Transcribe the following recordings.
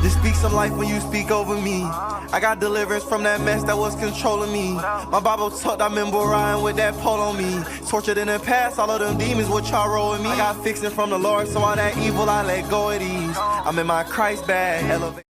Just speak some life when you speak over me. I got deliverance from that mess that was controlling me. My Bible tucked, I remember riding with that pole on me. Tortured in the past, all of them demons what y'all rolling me. I got fixing from the Lord, so all that evil I let go of these. I'm in my Christ bag, elevate.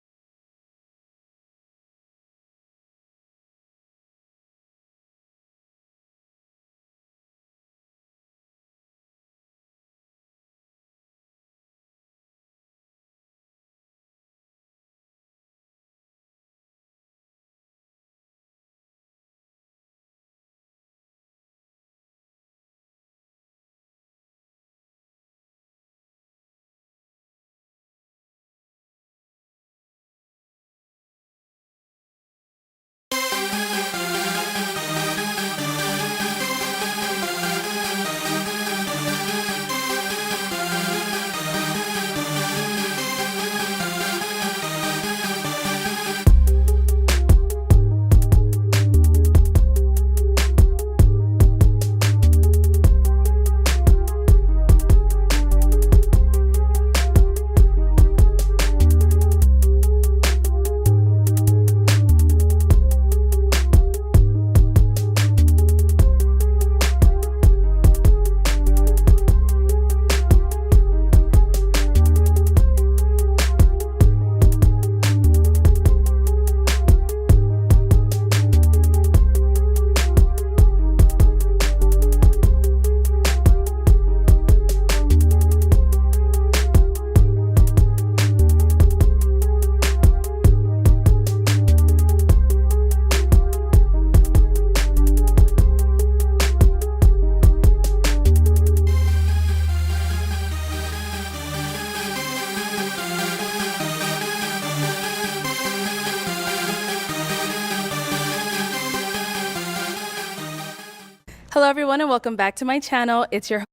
Hello everyone and welcome back to my channel. It's your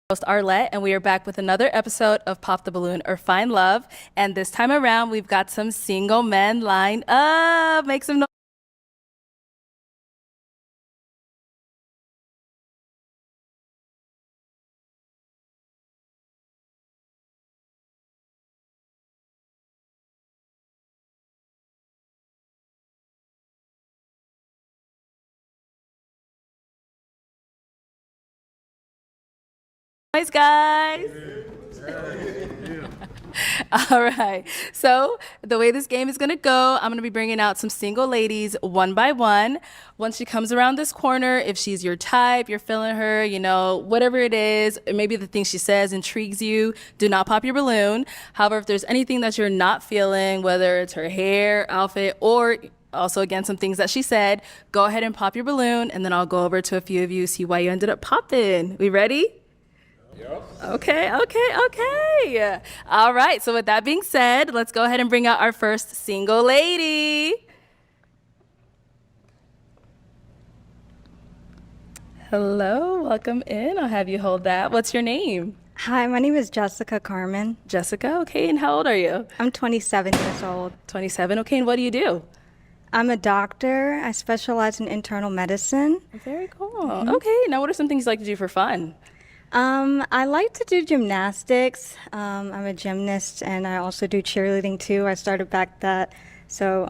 host Arlette, and we are back with another episode of Pop the Balloon or Find Love. And this time around, we've got some single men lined up. Make some noise. Guys. All right. So the way this game is going to go, I'm going to be bringing out some single ladies one by one. Once she comes around this corner, if she's your type, you're feeling her, you know, whatever it is, maybe the thing she says intrigues you, do not pop your balloon. However, if there's anything that you're not feeling, whether it's her hair, outfit, or also again some things that she said, go ahead and pop your balloon, and then I'll go over to a few of you, see why you ended up popping. We ready? Yep. Okay. All right, so with that being said, let's go ahead and bring out our first single lady. Hello, welcome in. I'll have you hold that. What's your name? Hi, my name is Jessica Carmen. Jessica, okay, and how old are you? I'm 27 years old. 27, okay, and what do you do? I'm a doctor. I specialize in internal medicine. Very cool. Okay, now what are some things you like to do for fun? I like to do gymnastics. I'm a gymnast and I also do cheerleading too. I started back that So,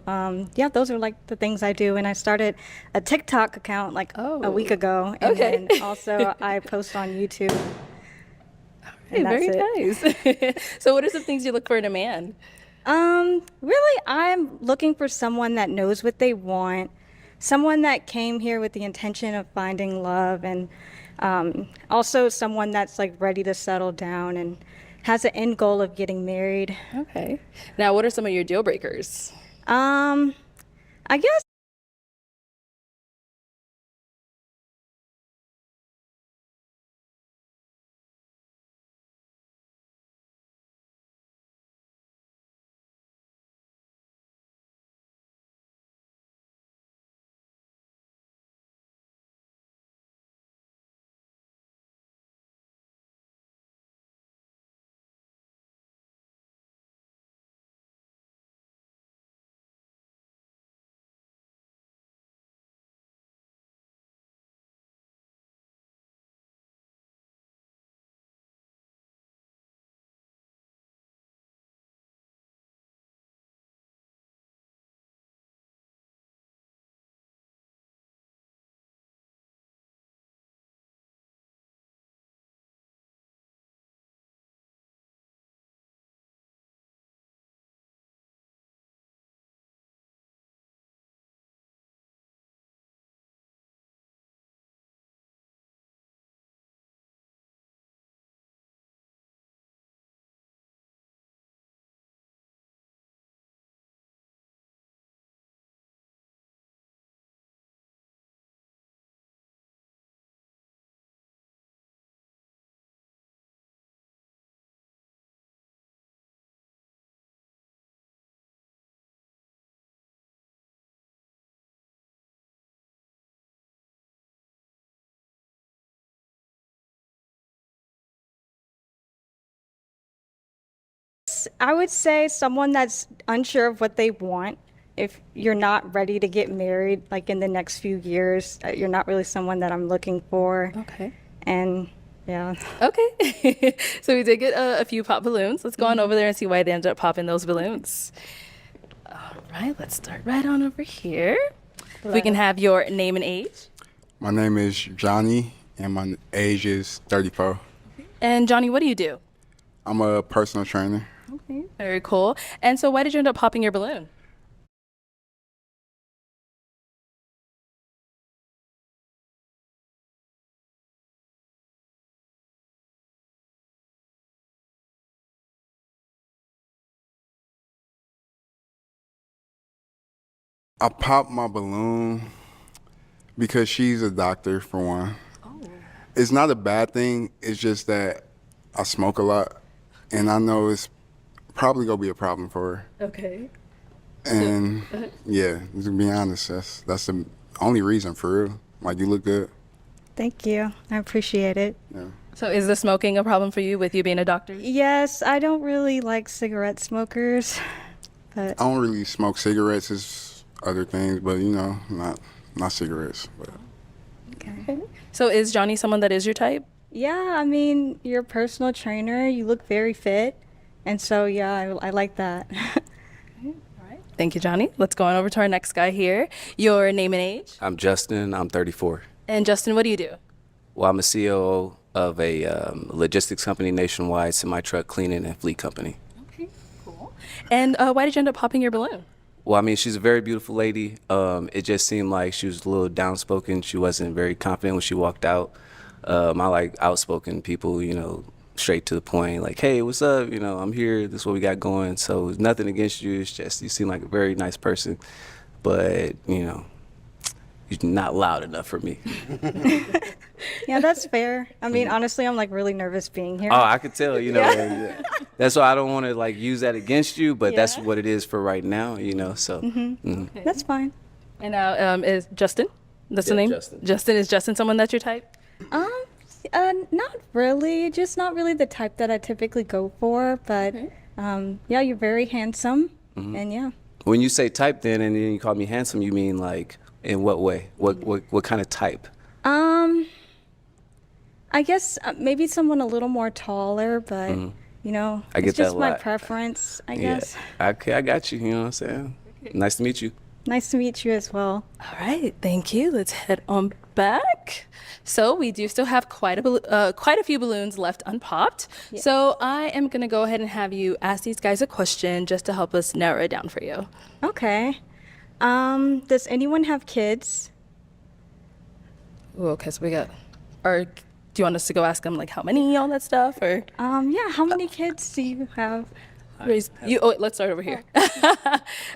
yeah, those are like the things I do. And I started a TikTok account like a week ago. And Okay. then also I post on YouTube. Hey, And that's very it. nice. So what are some things you look for in a man? Really, I'm looking for someone that knows what they want, someone that came here with the intention of finding love, and also someone that's like ready to settle down and has an end goal of getting married. Okay. Now, what are some of your deal breakers? I guess I would say someone that's unsure of what they want. If you're not ready to get married, like in the next few years, you're not really someone that I'm looking for. Okay. And yeah. Okay. So we did get a few pop balloons. Let's go on over there and see why they ended up popping those balloons. All right, let's start right on over here. If we can have your name and age. My name is Johnny, and my age is 34. And Johnny, what do you do? I'm a personal trainer. Okay. Very cool. And so why did you end up popping your balloon? I popped my balloon because she's a doctor, for one. It's not a bad thing. It's just that I smoke a lot, and I know it's probably gonna be a problem for her. Okay. And yeah, to be honest, that's the only reason, for real. Like, you look good. Thank you. I appreciate it. Yeah. So is the smoking a problem for you with you being a doctor? Yes, I don't really like cigarette smokers, but I don't really smoke cigarettes. It's other things, but not cigarettes. But Okay. So is Johnny someone that is your type? yeah, I mean, you're a personal trainer. You look very fit. And so, yeah, I like that. Thank you, Johnny. Let's go on over to our next guy here. Your name and age. I'm Justin. I'm 34. And Justin, what do you do? Well, I'm a CEO of a logistics company nationwide, semi-truck cleaning and fleet company. Okay, cool. And why did you end up popping your balloon? Well, I mean, she's a very beautiful lady. It just seemed like she was a little downspoken. She wasn't very confident when she walked out. I like outspoken people, straight to the point, like, hey, what's up? I'm here. This is what we got going. So it's nothing against you. It's just you seem like a very nice person, but, you're not loud enough for me. Yeah, that's fair. I mean, honestly, I'm like really nervous being here. Oh, I could tell, That's why I don't want to like use that against you, but that's Yeah. what it is for right now, so. That's fine. And now is Justin? That's the Yeah, name? Justin. Is Justin someone that's your type? Not really. Just not really the type that I typically go for. But yeah, you're very handsome, and yeah. When you say type then and then you call me handsome, you mean like in what way? What kind of type? I guess maybe someone a little more taller, but I get it's just that a my lot. preference, I guess. Yeah. Okay, I got you, you know what I'm saying? Nice to meet you. Nice to meet you as well. All right, thank you. Let's head on back. So we do still have quite a few balloons left unpopped. So I am gonna go ahead and have you ask these guys a question just to help us narrow it down for you. Okay. Does anyone have kids? Ooh, okay, so we got. Or do you want us to go ask them like how many, all that stuff, or? Yeah, how many kids do you have? Let's start over here.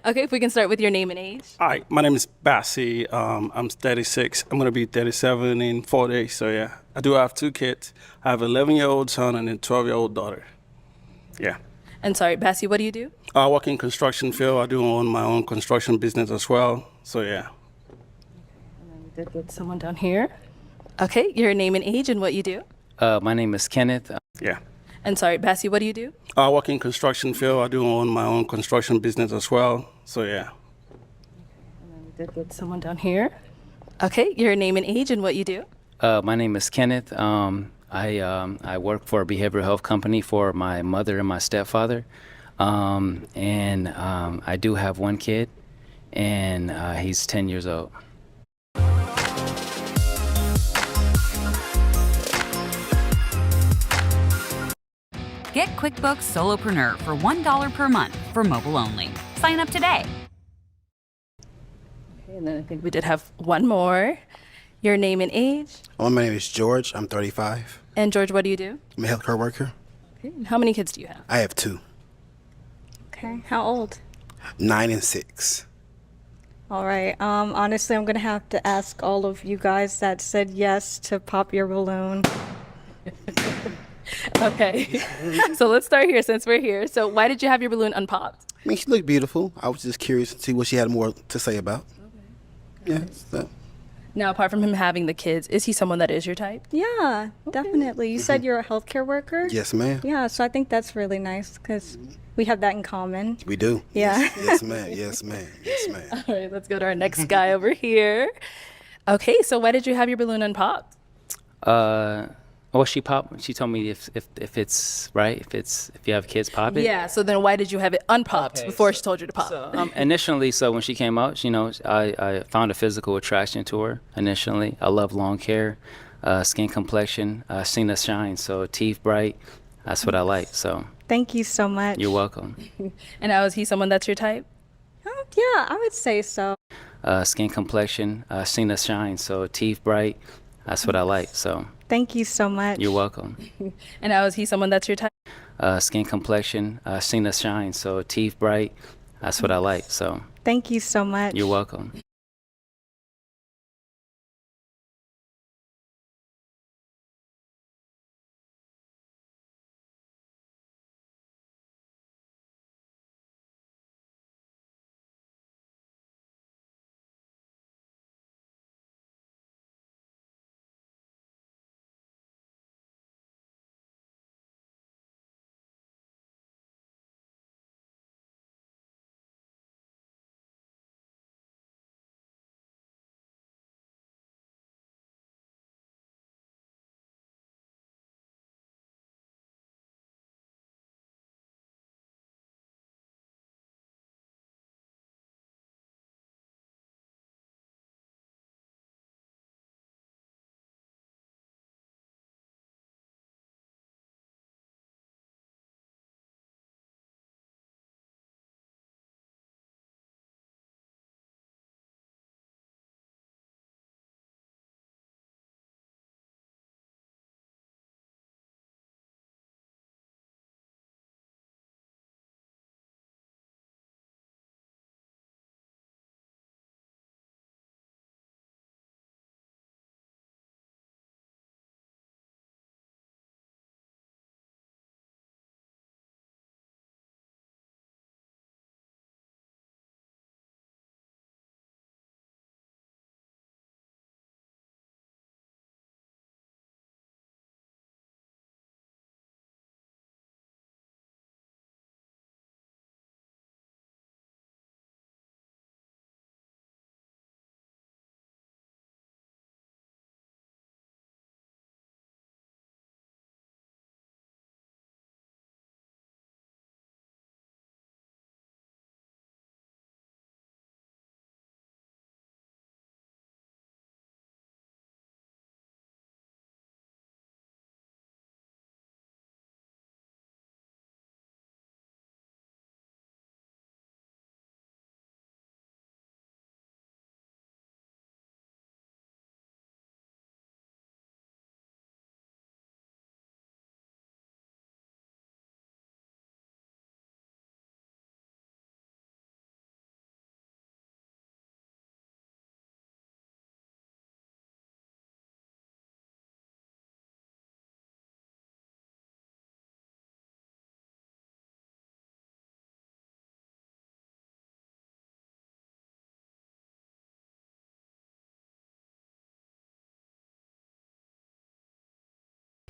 Okay, if we can start with your name and age. Hi, my name is Bassi. I'm 36. I'm going to be 37 in 4 days. So, yeah, I do have 2 kids. I have an 11-year-old son and a 12-year-old daughter. Yeah. And sorry, Bassie, what do you do? I work in construction field. I do own my own construction business as well. So, yeah. We did get someone down here. Okay, your name and age and what you do. My name is Kenneth. Yeah. And sorry, Bassie, what do you do? I work in construction field. I do own my own construction business as well. So, yeah. We did get someone down here. Okay, your name and age and what you do. My name is Kenneth. I work for a behavioral health company for my mother and my stepfather. I do have 1 kid, and he's 10 years old. Get QuickBooks Solopreneur for $1 per month for mobile only. Sign up today. Okay, and then I think we did have one more. Your name and age. Well, my name is George. I'm 35. And George, what do you do? I'm a healthcare worker. Okay, and how many kids do you have? I have 2, Okay, how old? 9 and 6. All right. Honestly, I'm gonna have to ask all of you guys that said yes to pop your balloon. Okay, so let's start here since we're here. So why did you have your balloon unpopped? I mean, she looked beautiful. I was just curious to see what she had more to say about. Yeah. So. Now, apart from him having the kids, is he someone that is your type? Yeah, definitely. You said you're a healthcare worker? Yes, ma'am. Yeah, so I think that's really nice because we have that in common. We do. Yeah. Yes, ma'am. Yes, ma'am. Yes, ma'am. All right, let's go to our next guy over here. Okay, so why did you have your balloon unpopped? Well, she told me if it's right, if you have kids, pop it. Yeah, so then why did you have it unpopped before she told you to pop? Initially, so when she came out, I found a physical attraction to her. Initially, I love long hair, skin complexion, seen us shine. So teeth bright, that's what I like. So Thank you so much. you're welcome. And now is he someone that's your type? Yeah, I would say so. Skin complexion, seen us shine. So teeth bright, that's what I like. So Thank you so much. you're welcome. And now is he someone that's your type? Skin complexion, seen us shine. So teeth bright, that's what I like. So Thank you so much. you're welcome.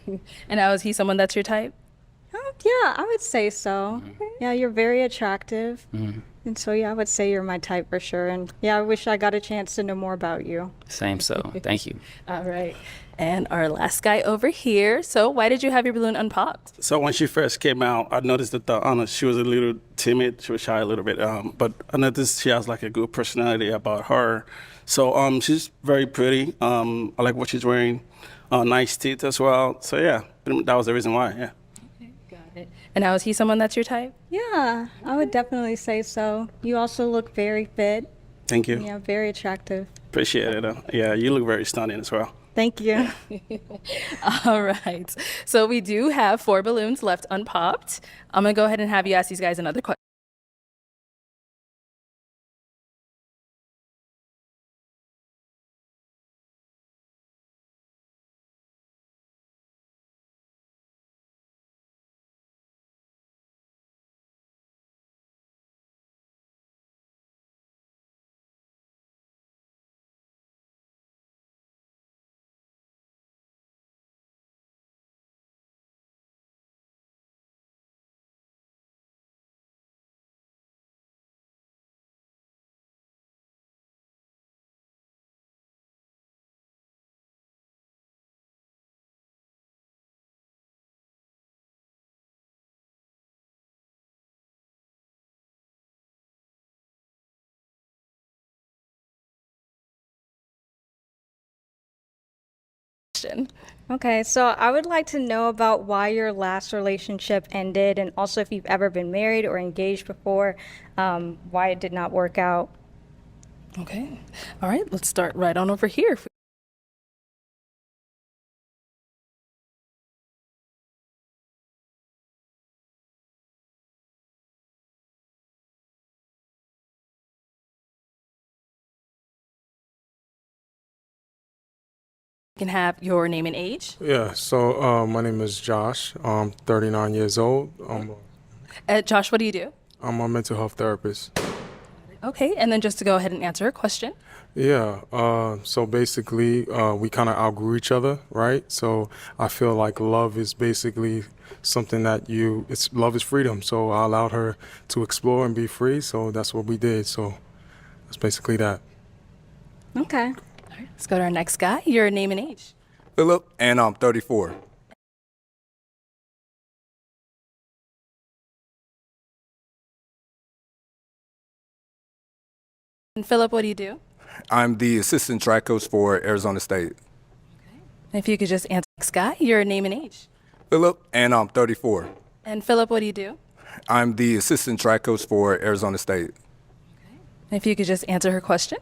And now, is he someone that's your type? Yeah, I would say so. Yeah, you're very attractive. And so, yeah, I would say you're my type for sure. And yeah, I wish I got a chance to know more about you. Same. So thank you. All right. And our last guy over here. So, why did you have your balloon unpopped? So when she first came out, I noticed that she was a little timid. She was shy a little bit. But I noticed she has like a good personality about her. So she's very pretty. I like what she's wearing. Nice teeth as well. So yeah, that was the reason why. Yeah. Got it. And now, is he someone that's your type? Yeah, I would definitely say so. You also look very fit. Thank you. Yeah, very attractive. Appreciate it. Yeah, you look very stunning as well. Thank you. All right. So, we do have 4 balloons left unpopped. I'm going to go ahead and have you ask these guys another question. Okay, so I would like to know about why your last relationship ended, and also if you've ever been married or engaged before, why it did not work out. Okay. All right. Let's start right on over here. You can have your name and age. Yeah, so my name is Josh. I'm 39 years old. Josh, what do you do? I'm a mental health therapist. Okay. And then just to go ahead and answer a question. Yeah, so basically we kind of outgrew each other, right? So I feel like love is basically something that love is freedom. So I allowed her to explore and be free. So that's what we did. So that's basically that. Okay. All right. Let's go to our next guy. Your name and age. Philip, and I'm 34. And Philip, what do you do? I'm the assistant track coach for Arizona State. And if you could just answer next guy, your name and age. Philip, and I'm 34. And Philip, what do you do? I'm the assistant track coach for Arizona State. And if you could just answer her question.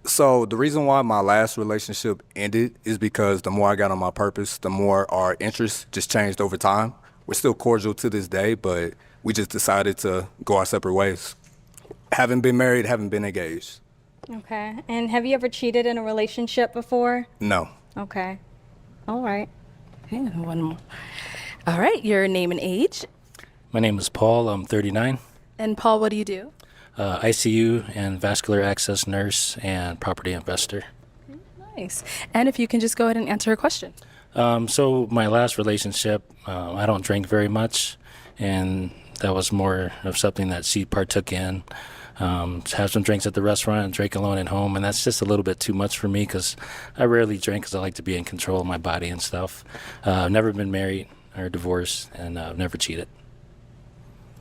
So the reason why my last relationship ended is because the more I got on my purpose, the more our interests just changed over time. We're still cordial to this day, but we just decided to go our separate ways. Haven't been married, haven't been engaged. Okay. And have you ever cheated in a relationship before? No. Okay. All right. Okay, and one more. All right, your name and age. My name is Paul. I'm 39. And Paul, what do you do? ICU and vascular access nurse and property investor. Nice. And if you can just go ahead and answer her question. So my last relationship, I don't drink very much, and that was more of something that she partook in. Have some drinks at the restaurant and drink alone at home, and that's just a little bit too much for me because I rarely drink because I like to be in control of my body and stuff. I've never been married or divorced, and I've never cheated.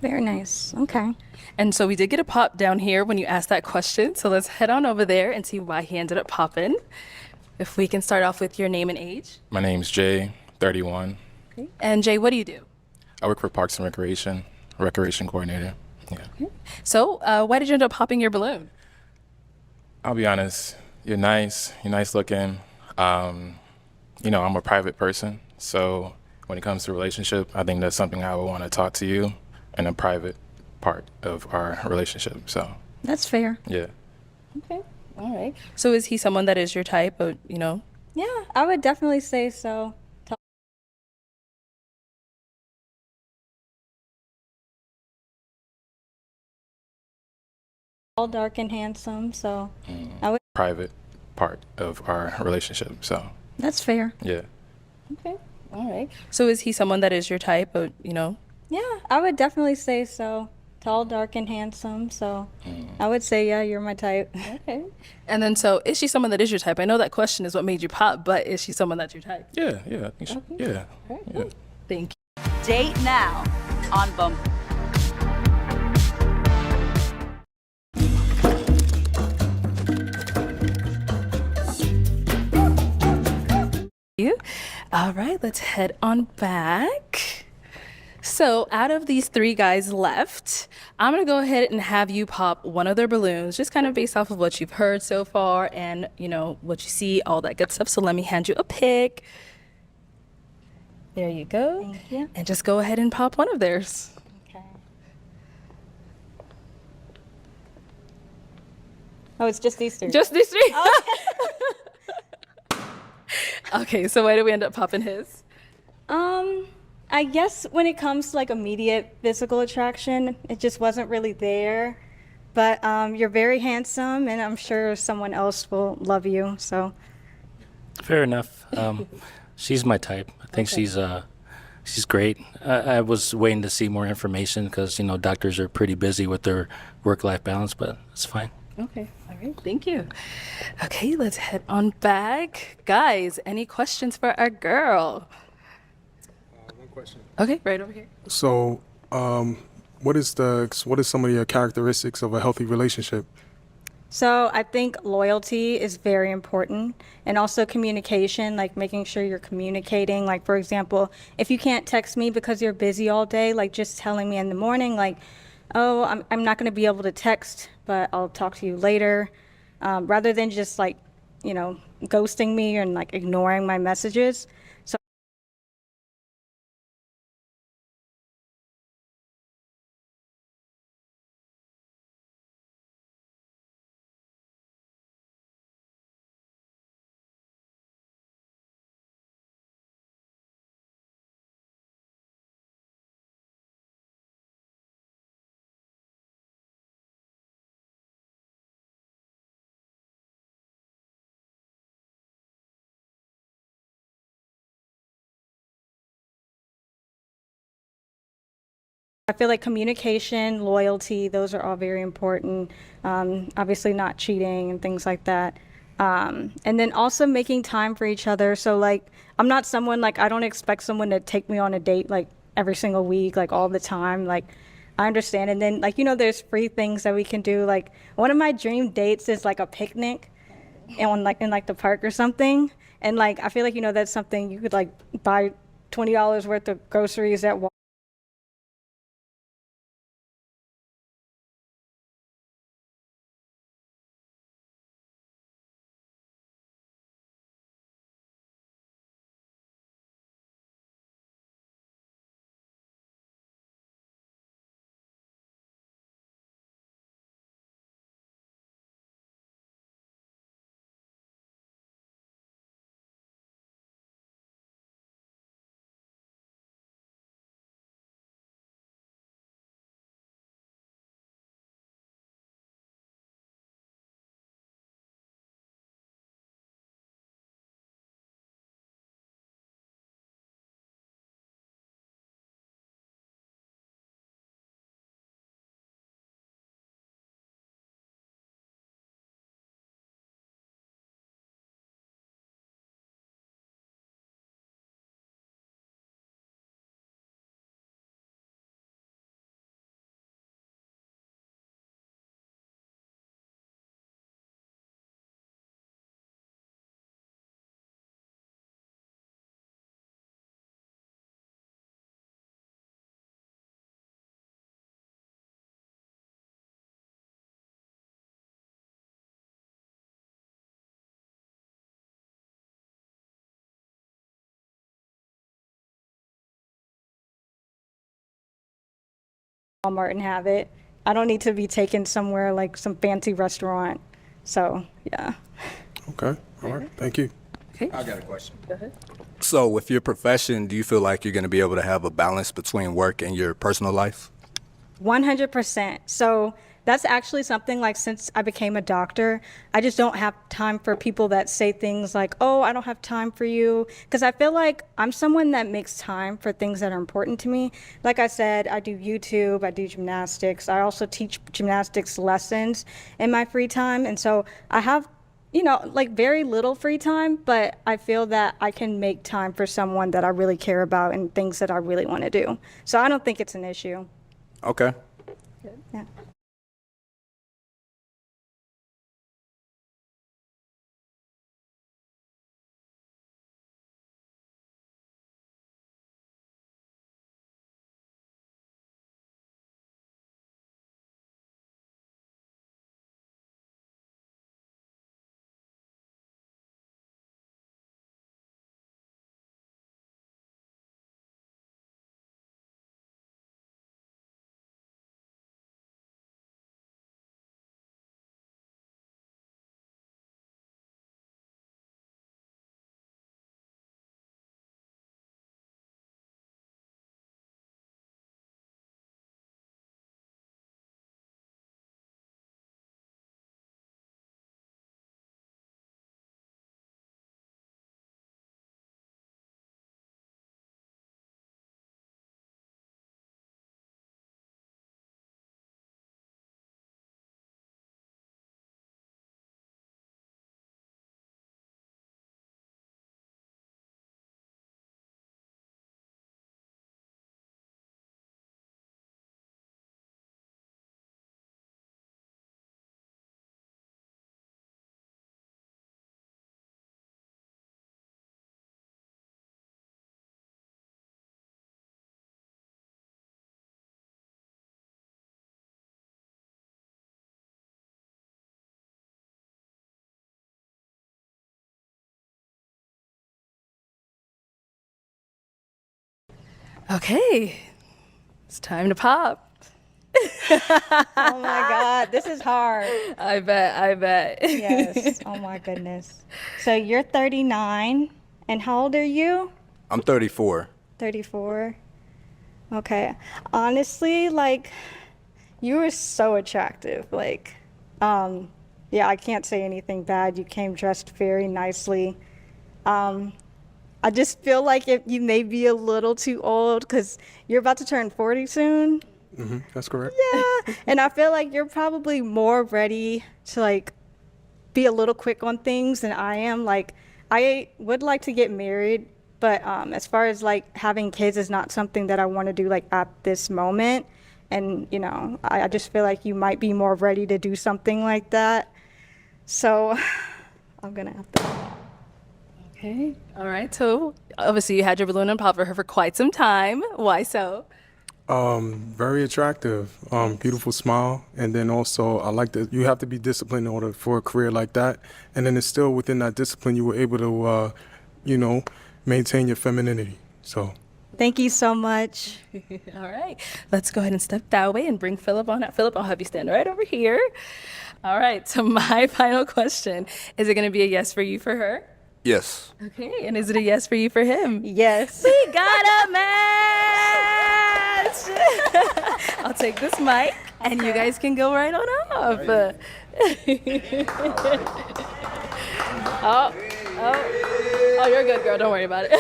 Very nice. Okay. And so we did get a pop down here when you asked that question. So let's head on over there and see why he ended up popping. If we can start off with your name and age. My name's Jay, 31. Okay. And Jay, what do you do? I work for Parks and Recreation coordinator. Yeah. Okay. So why did you end up popping your balloon? I'll be honest, you're nice looking. I'm a private person. So when it comes to relationship, I think that's something I would want to talk to you in a private part of our relationship. So that's fair. Yeah. Okay. All right. So is he someone that is your type, or, Yeah, I would definitely say so. All dark and handsome, so I would. Private part of our relationship. So that's fair. Yeah. Okay. All right. So is he someone that is your type, or, you know? Yeah, I would definitely say so. Tall, dark, and handsome. So I would say, yeah, you're my type. Okay. And then, so is she someone that is your type? I know that question is what made you pop, but is she someone that's your type? Yeah, yeah, I think yeah. All right, cool. Thank you. Date now on Bumble. You. All right, let's head on back. So out of these 3 guys left, I'm gonna go ahead and have you pop one of their balloons, just kind of based off of what you've heard so far and, you know, what you see, all that good stuff. So let me hand you a pick. There you go. Thank you. And just go ahead and pop one of theirs. Okay. Oh, it's just these 3. Just these 3? Okay, so why did we end up popping his? I guess when it comes to like immediate physical attraction, it just wasn't really there. But you're very handsome, and I'm sure someone else will love you. So Fair enough. She's my type. I think she's great. I was waiting to see more information because, you know, doctors are pretty busy with their work-life balance, but it's fine. Okay, all right, thank you. Okay, let's head on back. Guys, any questions for our girl? One question. Okay, right over here. So, what is some of your characteristics of a healthy relationship? So I think loyalty is very important, and also communication, like making sure you're communicating. Like, for example, if you can't text me because you're busy all day, like just telling me in the morning, like, oh, I'm not going to be able to text, but I'll talk to you later, rather than just like, you know, ghosting me and like ignoring my messages. So I feel like communication, loyalty, those are all very important. Obviously not cheating and things like that. And then also making time for each other. So like, I'm not someone like, I don't expect someone to take me on a date like every single week, like all the time. Like, I understand. And then like, you know, there's free things that we can do. Like one of my dream dates is like a picnic in like the park or something. And like, I feel like, you know, that's something you could like buy $20 worth of groceries at Walmart. Walmart and have it. I don't need to be taken somewhere like some fancy restaurant. So, yeah. Okay, all right, thank you. Okay. I got a question. Go ahead. So, with your profession, do you feel like you're going to be able to have a balance between work and your personal life? 100%. So that's actually something like since I became a doctor, I just don't have time for people that say things like, oh, I don't have time for you. Because I feel like I'm someone that makes time for things that are important to me. Like I said, I do YouTube, I do gymnastics. I also teach gymnastics lessons in my free time. And so I have, like very little free time, but I feel that I can make time for someone that I really care about and things that I really want to do. So I don't think it's an issue. Okay. Yeah. Okay, it's time to pop. Oh my God, this is hard. I bet. Yes. Oh my goodness. So you're 39, and how old are you? I'm 34. 34. Okay. Honestly, like, you were so attractive. Like, yeah, I can't say anything bad. You came dressed very nicely. I just feel like you may be a little too old because you're about to turn 40 soon. That's correct. Yeah. And I feel like you're probably more ready to like be a little quick on things than I am. Like, I would like to get married, but as far as like having kids is not something that I want to do like at this moment. And, I just feel like you might be more ready to do something like that. So I'm going to have to. Okay. All right. So obviously you had your balloon and pop for her for quite some time. Why so? Very attractive, beautiful smile, and then also I like that you have to be disciplined in order for a career like that. And then it's still within that discipline you were able to, maintain your femininity. So. Thank you so much. All right. Let's go ahead and step that way and bring Philip on out. Philip, I'll have you stand right over here. All right. So my final question, is it going to be a yes for you for her? Yes. Okay. And is it a yes for you for him? Yes. We got a match. I'll take this mic and you guys can go right on up. Oh, you're good, girl. Don't worry about it.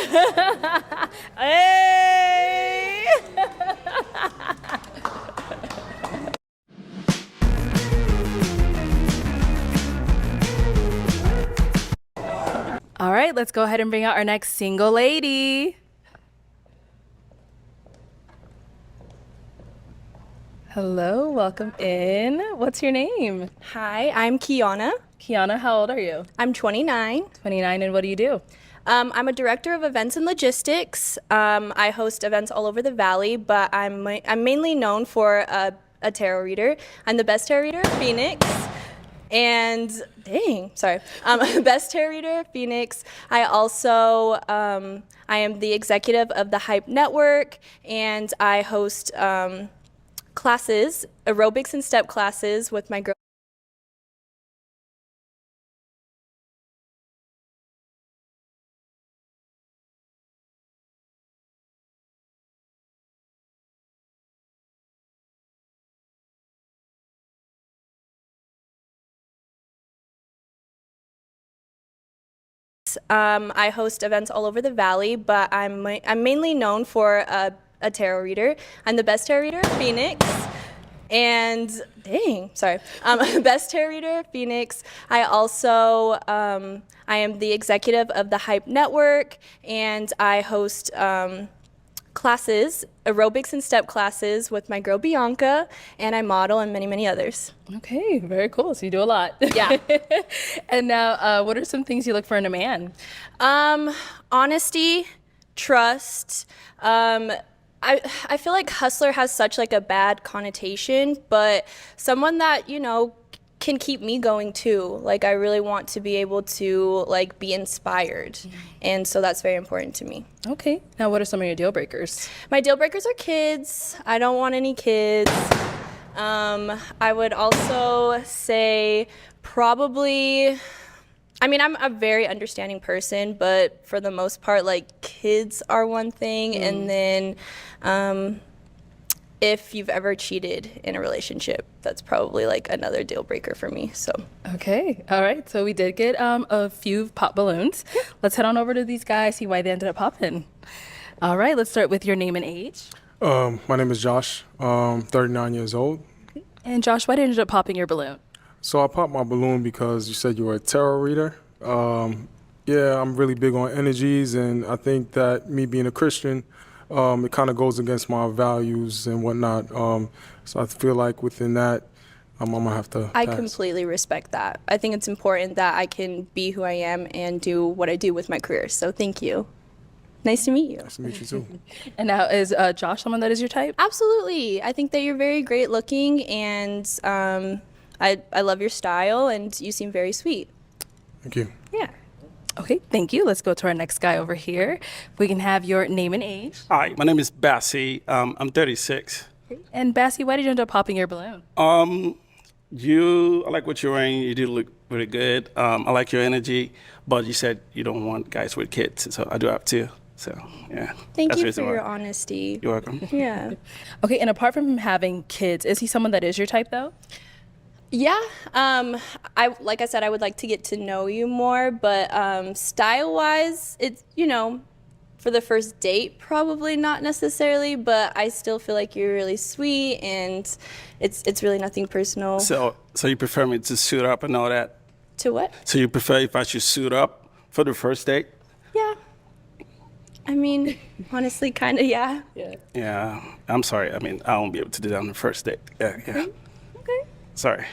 Hey! All right, let's go ahead and bring out our next single lady. Hello, welcome in. What's your name? Hi, I'm Kiana. Kiana, how old are you? I'm 29. 29, and what do you do? I'm a director of events and logistics. I host events all over the valley, but I'm mainly known for a tarot reader. I'm the best tarot reader, Phoenix. And best tarot reader, Phoenix. I also I am the executive of the Hype Network, and I host classes, aerobics and step classes with my girl. I host events all over the valley, but I'm mainly known for a tarot reader. I'm the best tarot reader, Phoenix. And best tarot reader, Phoenix. I also I am the executive of the Hype Network, and I host classes, aerobics and step classes with my girl Bianca, and I model and many, many others. Okay, very cool. So you do a lot. Yeah. And now, what are some things you look for in a man? Honesty, trust. I feel like hustler has such like a bad connotation, but someone that, you know, can keep me going too. Like I really want to be able to like be inspired. And so that's very important to me. Okay. Now, what are some of your deal breakers? My deal breakers are kids. I don't want any kids. I would also say probably, I mean, I'm a very understanding person, but for the most part, like kids are one thing. And then if you've ever cheated in a relationship, that's probably like another deal breaker for me. So. Okay. All right. So we did get a few pop balloons. Let's head on over to these guys, see why they ended up popping. All right. Let's start with your name and age. My name is Josh. 39 years old. And Josh, why did you end up popping your balloon? So I popped my balloon because you said you were a tarot reader. Yeah, I'm really big on energies, and I think that me being a Christian, it kind of goes against my values and whatnot. So I feel like within that, I'm gonna have to I pass. completely respect that. I think it's important that I can be who I am and do what I do with my career. So thank you. Nice to meet you. Nice to meet you too. And now, is Josh someone that is your type? Absolutely. I think that you're very great looking, and I love your style, and you seem very sweet. Thank you. Yeah. Okay, thank you. Let's go to our next guy over here. If we can have your name and age. Hi, my name is Bassie. I'm 36. And Bassie, why did you end up popping your balloon? I like what you're wearing. You do look really good. I like your energy, but you said you don't want guys with kids, so I do have two. So yeah. Thank That's the you reason for why. your honesty. You're welcome. Yeah. Okay, and apart from him having kids, is he someone that is your type though? Yeah. Like I said, I would like to get to know you more, but style-wise, it's, you know, for the first date, probably not necessarily, but I still feel like you're really sweet, and it's really nothing personal. So you prefer me to suit up and all that? To what? So you prefer if I should suit up for the first date? Yeah. I mean, honestly, kind of, yeah. Yeah. I'm sorry. I mean, I won't be able to do that on the first date. Yeah. Okay. Sorry.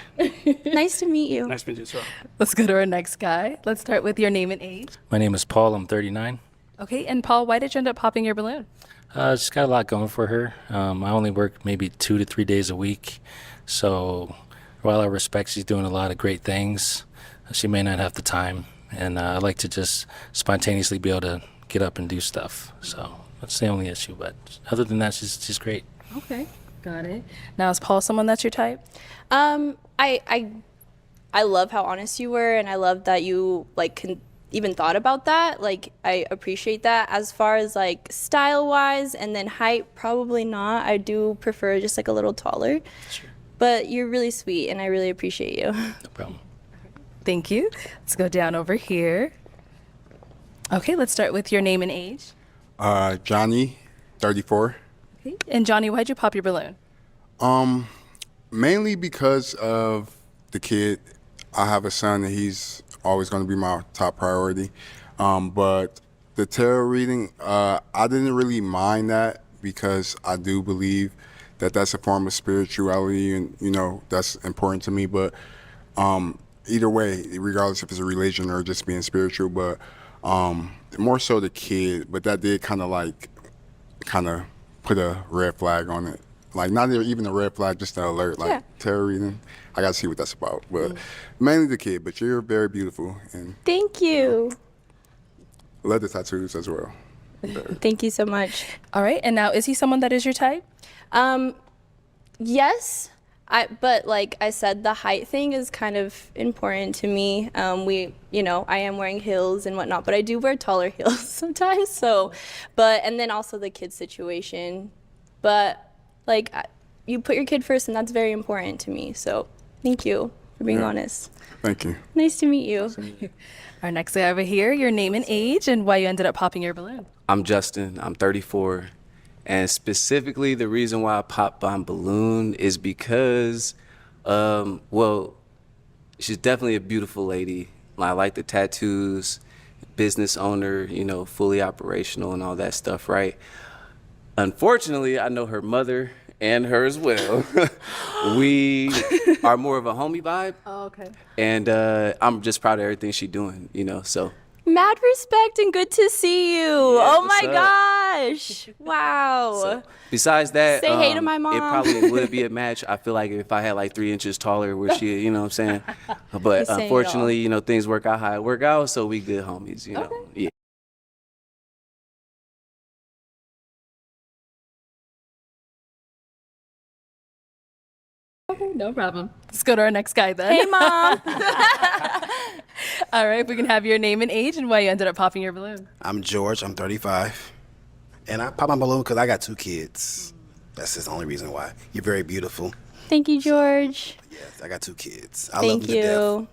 Nice to meet you. Nice to meet you as well. Let's go to our next guy. Let's start with your name and age. My name is Paul. I'm 39. Okay, and Paul, why did you end up popping your balloon? She's got a lot going for her. I only work maybe 2 to 3 days a week. So while I respect she's doing a lot of great things, she may not have the time. And I like to just spontaneously be able to get up and do stuff. So that's the only issue. But other than that, she's great. Okay, got it. Now, is Paul someone that's your type? I love how honest you were, and I love that you like even thought about that. Like, I appreciate that. As far as like style wise and then height, probably not. I do prefer just like a little taller. Sure. But you're really sweet, and I really appreciate you. No problem. Thank you. Let's go down over here. Okay, let's start with your name and age. Johnny, 34. Okay. And Johnny, why'd you pop your balloon? Mainly because of the kid. I have a son, and he's always going to be my top priority. But the tarot reading, I didn't really mind that because I do believe that that's a form of spirituality, and you know that's important to me. But either way, regardless if it's a religion or just being spiritual, but more so the kid. But that did kind of put a red flag on it. Like, not even a red flag, just an alert. Like, tarot reading, I got to see what that's about. But mainly the kid, but you're very beautiful. And Thank you. love the tattoos as well. Thank you so much. All right, and now, is he someone that is your type? Yes. But like I said, the height thing is kind of important to me. I am wearing heels and whatnot, but I do wear taller heels sometimes. So, and then also the kid situation. But like, you put your kid first, and that's very important to me. So thank you for being honest. Thank you. Nice to meet you. Our next guy over here, your name and age, and why you ended up popping your balloon. I'm Justin. I'm 34. And specifically, the reason why I popped my balloon is because, well, she's definitely a beautiful lady. I like the tattoos, business owner, you know, fully operational and all that stuff, right? Unfortunately, I know her mother and her as well. We are more of a homie vibe. Oh, okay. And I'm just proud of everything she's doing, you know, so. Mad respect and good to see you. Oh what's my up? gosh. Wow. So, besides that, Say hey to my mom. It probably would be a match. I feel like if I had like 3 inches taller, where she, you know what I'm saying? But He's saying it unfortunately, you know, things work out how it work out, so we good homies, you know. Yeah. Okay, no problem. Let's go to our next guy then. Hey, Mom. All right, if we can have your name and age and why you ended up popping your balloon. I'm George. I'm 35. And I pop my balloon because I got 2 kids. That's just the only reason why. You're very beautiful. Thank you, George. Yes, I got 2 kids. I love Thank them to death. you.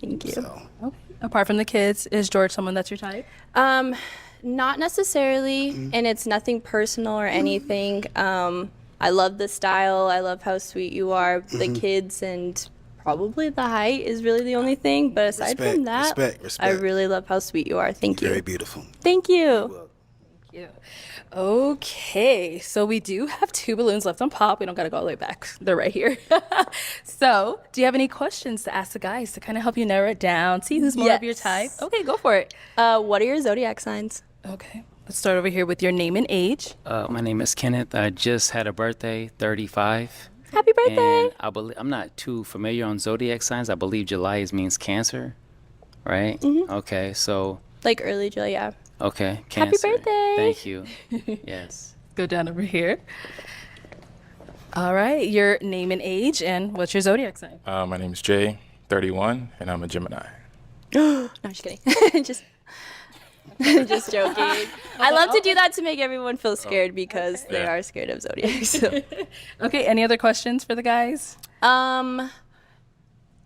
Thank you. So, Okay. Apart from the kids, is George someone that's your type? Not necessarily, and it's nothing personal or anything. I love the style. I love how sweet you are. The kids and probably the height is really the only thing. But aside from that, I really love how sweet you are. Thank you. very beautiful. Thank you. Thank you. Okay, so we do have 2 balloons left on pop. We don't got to go all the way back. They're right here. So, do you have any questions to ask the guys to kind of help you narrow it down, see who's more of your type? Okay, go for it. What are your zodiac signs? Okay, let's start over here with your name and age. My name is Kenneth. I just had a birthday, 35. Happy birthday. And I'm not too familiar on zodiac signs. I believe July means Cancer, right? Okay, so. Like early July, yeah. Okay, Cancer. Happy birthday. Thank you. Yes. Go down over here. All right, your name and age, and what's your zodiac sign? My name is Jay, 31, and I'm a Gemini. No, I'm just kidding. Just joking. I love to do that to make everyone feel scared because they are scared of zodiac. So. Okay, any other questions for the guys?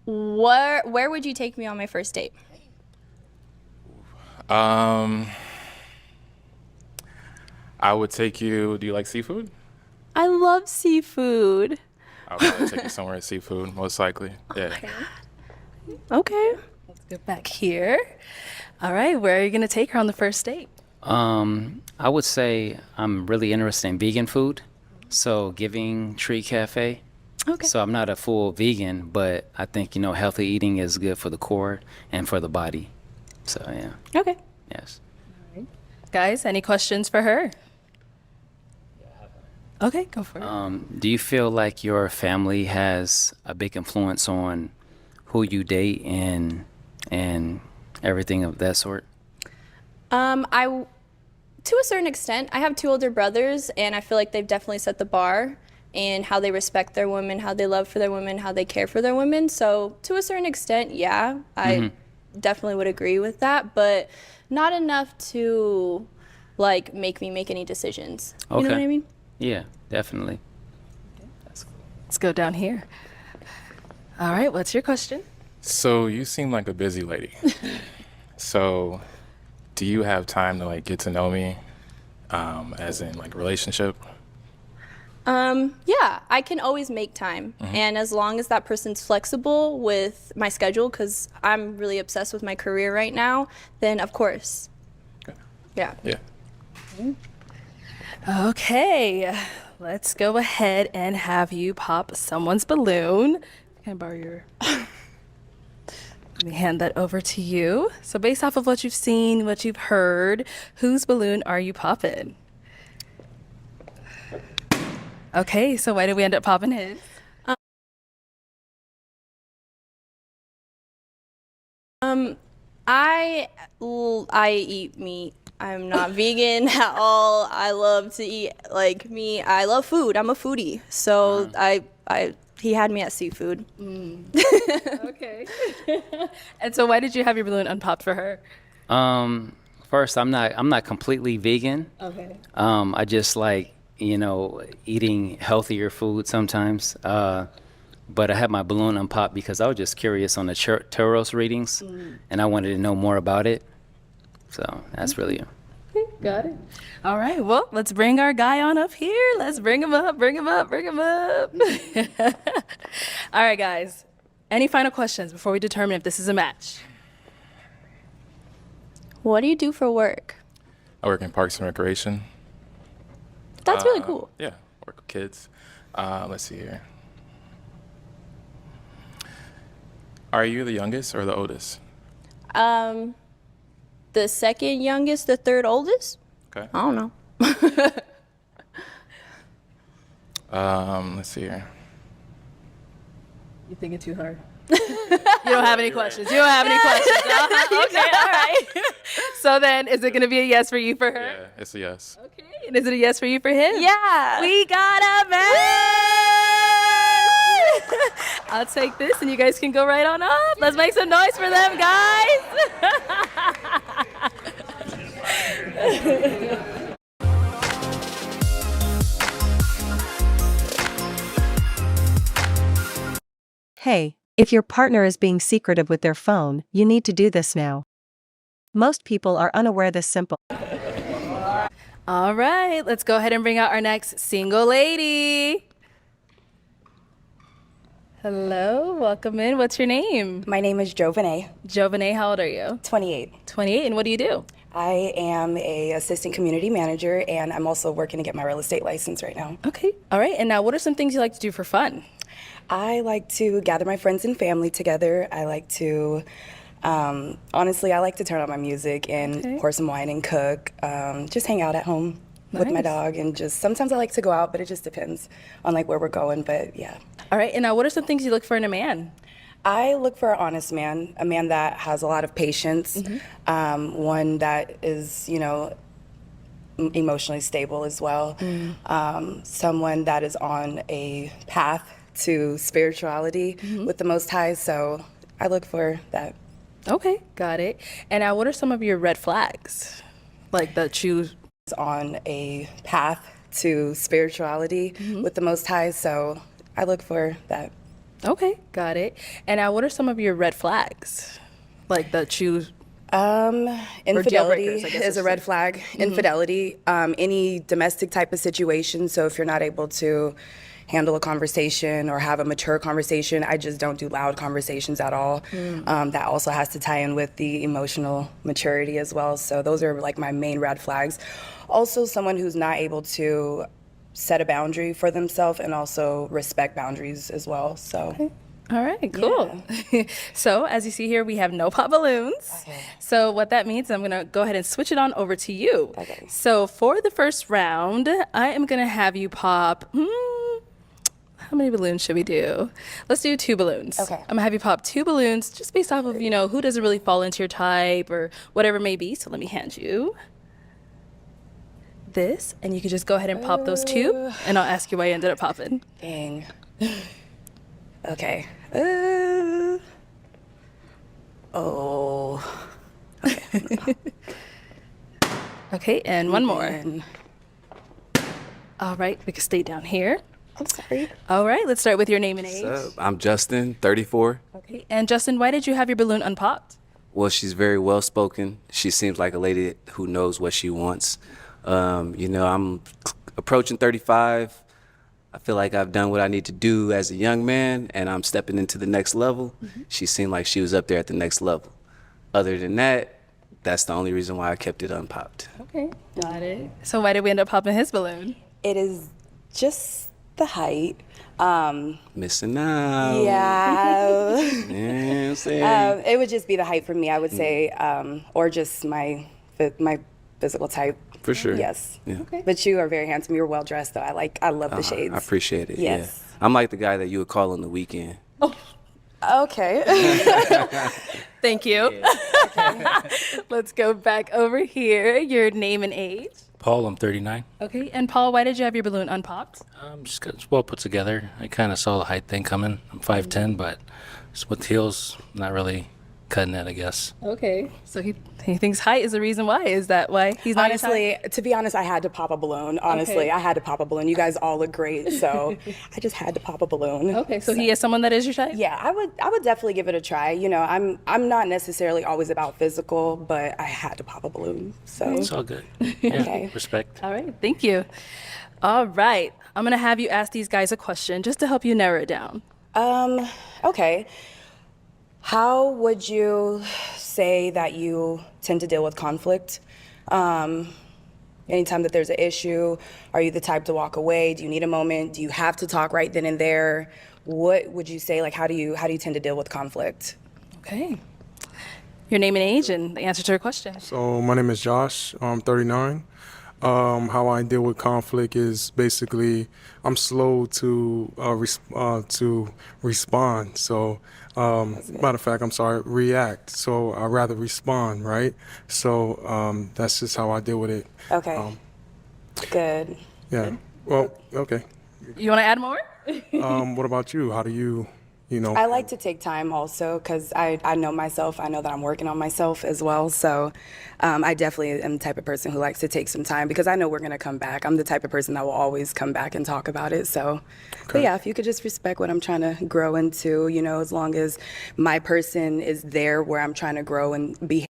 Where would you take me on my first date? I would take you. Do you like seafood? I love seafood. I would probably take you somewhere at seafood, most likely. Yeah. Okay. Let's go back here. All right, where are you going to take her on the first date? I would say I'm really interested in vegan food. So Giving Tree Cafe. Okay. So I'm not a full vegan, but I think, you know, healthy eating is good for the core and for the body. So, yeah. Okay. Yes. Guys, any questions for her? Okay, go for it. Do you feel like your family has a big influence on who you date and everything of that sort? To a certain extent, I have 2 older brothers, and I feel like they've definitely set the bar in how they respect their women, how they love for their women, how they care for their women. So to a certain extent, yeah, I definitely would agree with that, but not enough to like make me make any decisions. Okay. You know what I mean? Yeah, definitely. Let's go down here. All right, what's your question? So you seem like a busy lady. So do you have time to like get to know me, as in like relationship? Yeah, I can always make time. And as long as that person's flexible with my schedule, because I'm really obsessed with my career right now, then of course. Yeah. Yeah. Okay, let's go ahead and have you pop someone's balloon. Can I borrow your... Let me hand that over to you. So based off of what you've seen, what you've heard, whose balloon are you popping? Okay, so why did we end up popping his? I eat meat. I'm not vegan at all. I love to eat like meat. I love food. I'm a foodie. So he had me at seafood. Okay. And so why did you have your balloon unpopped for her? First, I'm not completely vegan. Okay. I just like, you know, eating healthier food sometimes. But I had my balloon unpopped because I was just curious on the Taurus readings, and I wanted to know more about it. So that's really Got it. All right. Well, let's bring our guy on up here. Let's bring him up, bring him up, bring him up. All right, guys. Any final questions before we determine if this is a match? What do you do for work? I work in Parks and Recreation. That's really cool. Yeah, work with kids. Let's see here. Are you the youngest or the oldest? The second youngest, the third oldest? Okay. I don't know. Let's see here. You thinking too hard. You don't have any questions. You don't have any questions. Okay, all right. So then, is it going to be a yes for you for her? Yeah, it's a yes. Okay. And is it a yes for you for him? Yeah. We got a match! I'll take this and you guys can go right on up. Let's make some noise for them, guys. Hey, if your partner is being secretive with their phone, you need to do this now. Most people are unaware this simple. All right, let's go ahead and bring out our next single lady. Hello, welcome in. What's your name? My name is Jovanay. Jovanay, how old are you? 28. 28, and what do you do? I am a assistant community manager, and I'm also working to get my real estate license right now. Okay, all right, and now what are some things you like to do for fun? I like to gather my friends and family together. I like to, honestly, I like to turn on my music and pour some wine and cook, just hang out at home with my Nice. dog, and just sometimes I like to go out, but it just depends on like where we're going, but yeah. All right, and now what are some things you look for in a man? I look for an honest man, a man that has a lot of patience, one that is, you know, emotionally stable as well, someone that is on a path to spirituality with the Most High. So I look for that. Okay, got it. And now what are some of your red flags? Like that choose on a path to spirituality with the Most High. So I look for that. Okay, got it. And now what are some of your red flags? Like that choose Infidelity breakers, I guess I is a should red say. flag. Infidelity, any domestic type of situation. So if you're not able to handle a conversation or have a mature conversation, I just don't do loud conversations at all. That also has to tie in with the emotional maturity as well. So those are like my main red flags. Also, someone who's not able to set a boundary for themselves and also respect boundaries as well. So. All right, cool. So as you see here, we have no pop balloons. So what that means, I'm gonna go ahead and switch it on over to you. Okay. So for the first round, I am gonna have you pop, how many balloons should we do? Let's do 2 balloons. Okay. I'm gonna have you pop 2 balloons just based off of, you know, who doesn't really fall into your type or whatever it may be. So let me hand you this, and you can just go ahead and pop those 2, and I'll ask you why you ended up popping. Dang. Okay. Okay. Okay, and one more. All right, we can stay down here. I'm sorry. All right, let's start with your name and age. I'm Justin, 34. Okay, and Justin, why did you have your balloon unpopped? Well, she's very well spoken. She seems like a lady who knows what she wants. You know, I'm approaching 35. I feel like I've done what I need to do as a young man, and I'm stepping into the next level. She seemed like she was up there at the next level. Other than that, that's the only reason why I kept it unpopped. Okay, got it. So why did we end up popping his balloon? It is just the height. Missing out. Yeah. Yeah, I'm saying. It would just be the height for me, I would say, or just my physical type. For sure. Yes. Yeah. Okay. But you are very handsome. You're well dressed, though. I love the shades. I appreciate it. Yes. Yeah. I'm like the guy that you would call on the weekend. Okay. Thank you. Let's go back over here. Your name and age. Paul, I'm 39. Okay, and Paul, why did you have your balloon unpopped? Just 'cause it's well put together. I kind of saw the height thing coming. I'm 5'10", but just with heels, not really cutting it, I guess. Okay. So he thinks height is the reason why. Is that why he's not your type? Honestly, to be honest, I had to pop a balloon. Honestly, Okay. I had to pop a balloon. You guys all look great, so I just had to pop a balloon. Okay, so he is someone that is your type? Yeah, I would definitely give it a try. You know, I'm not necessarily always about physical, but I had to pop a balloon. So It's all good. Yeah, Okay. respect. All right, thank you. All right, I'm gonna have you ask these guys a question just to help you narrow it down. Okay. How would you say that you tend to deal with conflict? Anytime that there's an issue, are you the type to walk away? Do you need a moment? Do you have to talk right then and there? What would you say? Like, how do you tend to deal with conflict? Okay. Your name and age and the answer to your question. So my name is Josh. I'm 39. How I deal with conflict is basically I'm slow to respond. So matter of fact, I'm sorry, react. So I rather respond, right? So that's just how I deal with it. Okay. Good. Yeah. Well, okay. You want to add more? What about you? How do you I like to take time also because I know myself. I know that I'm working on myself as well. So I definitely am the type of person who likes to take some time because I know we're going to come back. I'm the type of person that will always come back and talk about it. So, but yeah, if you could just respect what I'm trying to grow into, you know, as long as my person is there where I'm trying to grow and be.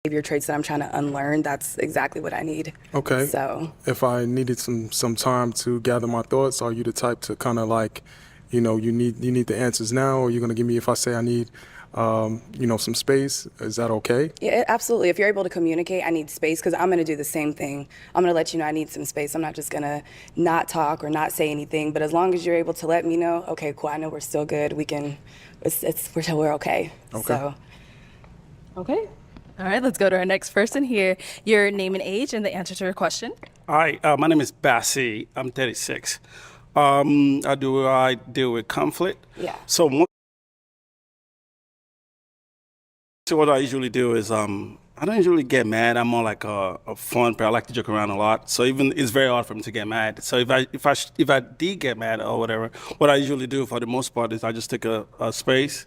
Behavior traits that I'm trying to unlearn, that's exactly what I need. Okay. So, if I needed some time to gather my thoughts, are you the type to kind of like, you need the answers now, or you're gonna give me if I say I need, some space? Is that okay? yeah, absolutely. If you're able to communicate, I need space because I'm going to do the same thing. I'm going to let you know I need some space. I'm not just going to not talk or not say anything. But as long as you're able to let me know, okay, cool, I know we're still good. We can, we're okay. Okay. So, Okay. All right, let's go to our next person here. Your name and age and the answer to your question. Hi, my name is Bassi. I'm 36. I deal with conflict. yeah. So what I usually do is I don't usually get mad. I'm more like a fun player. I like to joke around a lot. So even it's very hard for me to get mad. So if I did get mad or whatever, what I usually do for the most part is I just take a space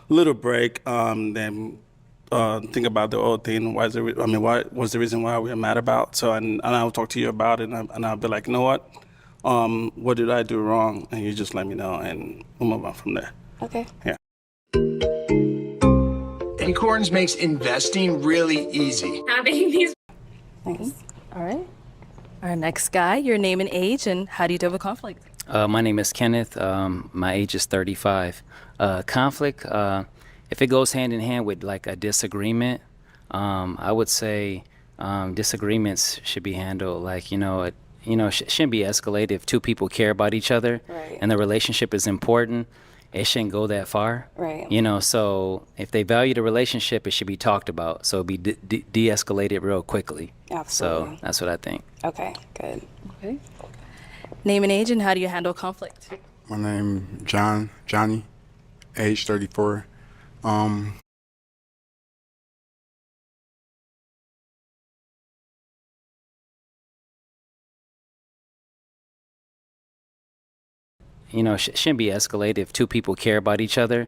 little break, then think about the whole thing. What was the reason why we were mad about? So, and I'll talk to you about it, and I'll be like, you know what did I do wrong? And you just let me know, and we'll move on from there. Okay. Yeah. Acorns makes investing really easy. Having these. All right. Our next guy, your name and age, and how do you deal with conflict? My name is Kenneth. My age is 35. Conflict, if it goes hand in hand with like a disagreement, I would say disagreements should be handled like, shouldn't be escalated. If two people care about each other and the relationship is important, it shouldn't go that far. Right. So if they value the relationship, it should be talked about. So it'd be de-escalated real quickly. Absolutely. So that's what I think. Okay, good. Okay. Name and age, and how do you handle conflict? My name Johnny, age 34. Shouldn't be escalated if two people care about each other.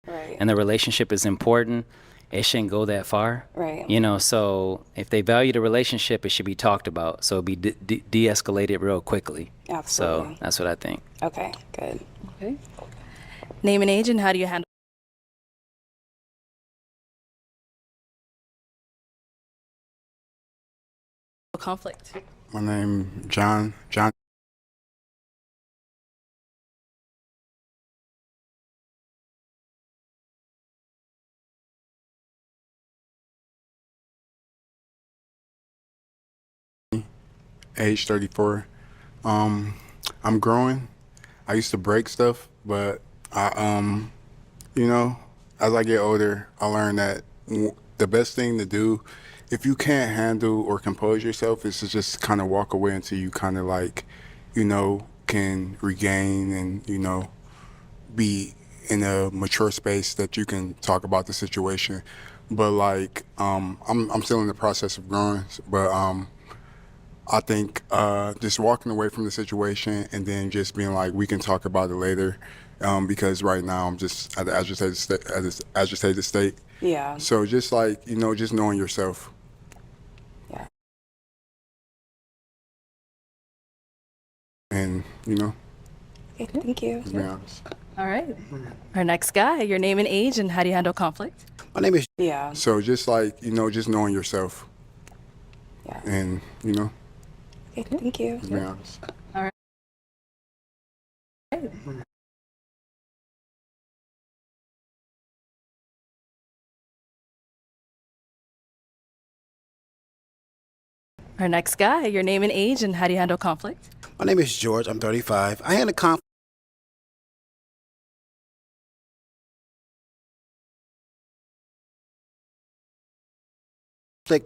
Right. And the relationship is important, it shouldn't go that far. Right. So if they value the relationship, it should be talked about. So it'd be de-escalated real quickly. Absolutely. So that's what I think. Okay, good. Okay. Name and age, and how do you handle conflict? My name John. Age 34. I'm growing. I used to break stuff, but as I get older, I learned that the best thing to do, if you can't handle or compose yourself, is to just kind of walk away until you kind of can regain and, be in a mature space that you can talk about the situation. But I'm still in the process of growing, but I think just walking away from the situation and then just being like, we can talk about it later, because right now I'm just at the agitated state. Yeah. So just just knowing yourself. Yeah. And Okay, thank you. to be honest. All right. Our next guy, your name and age, and how do you handle conflict? My name is. Yeah. So just just knowing yourself. Yeah. And Okay, thank you. to be honest. All right. Our next guy, your name and age, and how do you handle conflict? My name is George. I'm 35. I had a conflict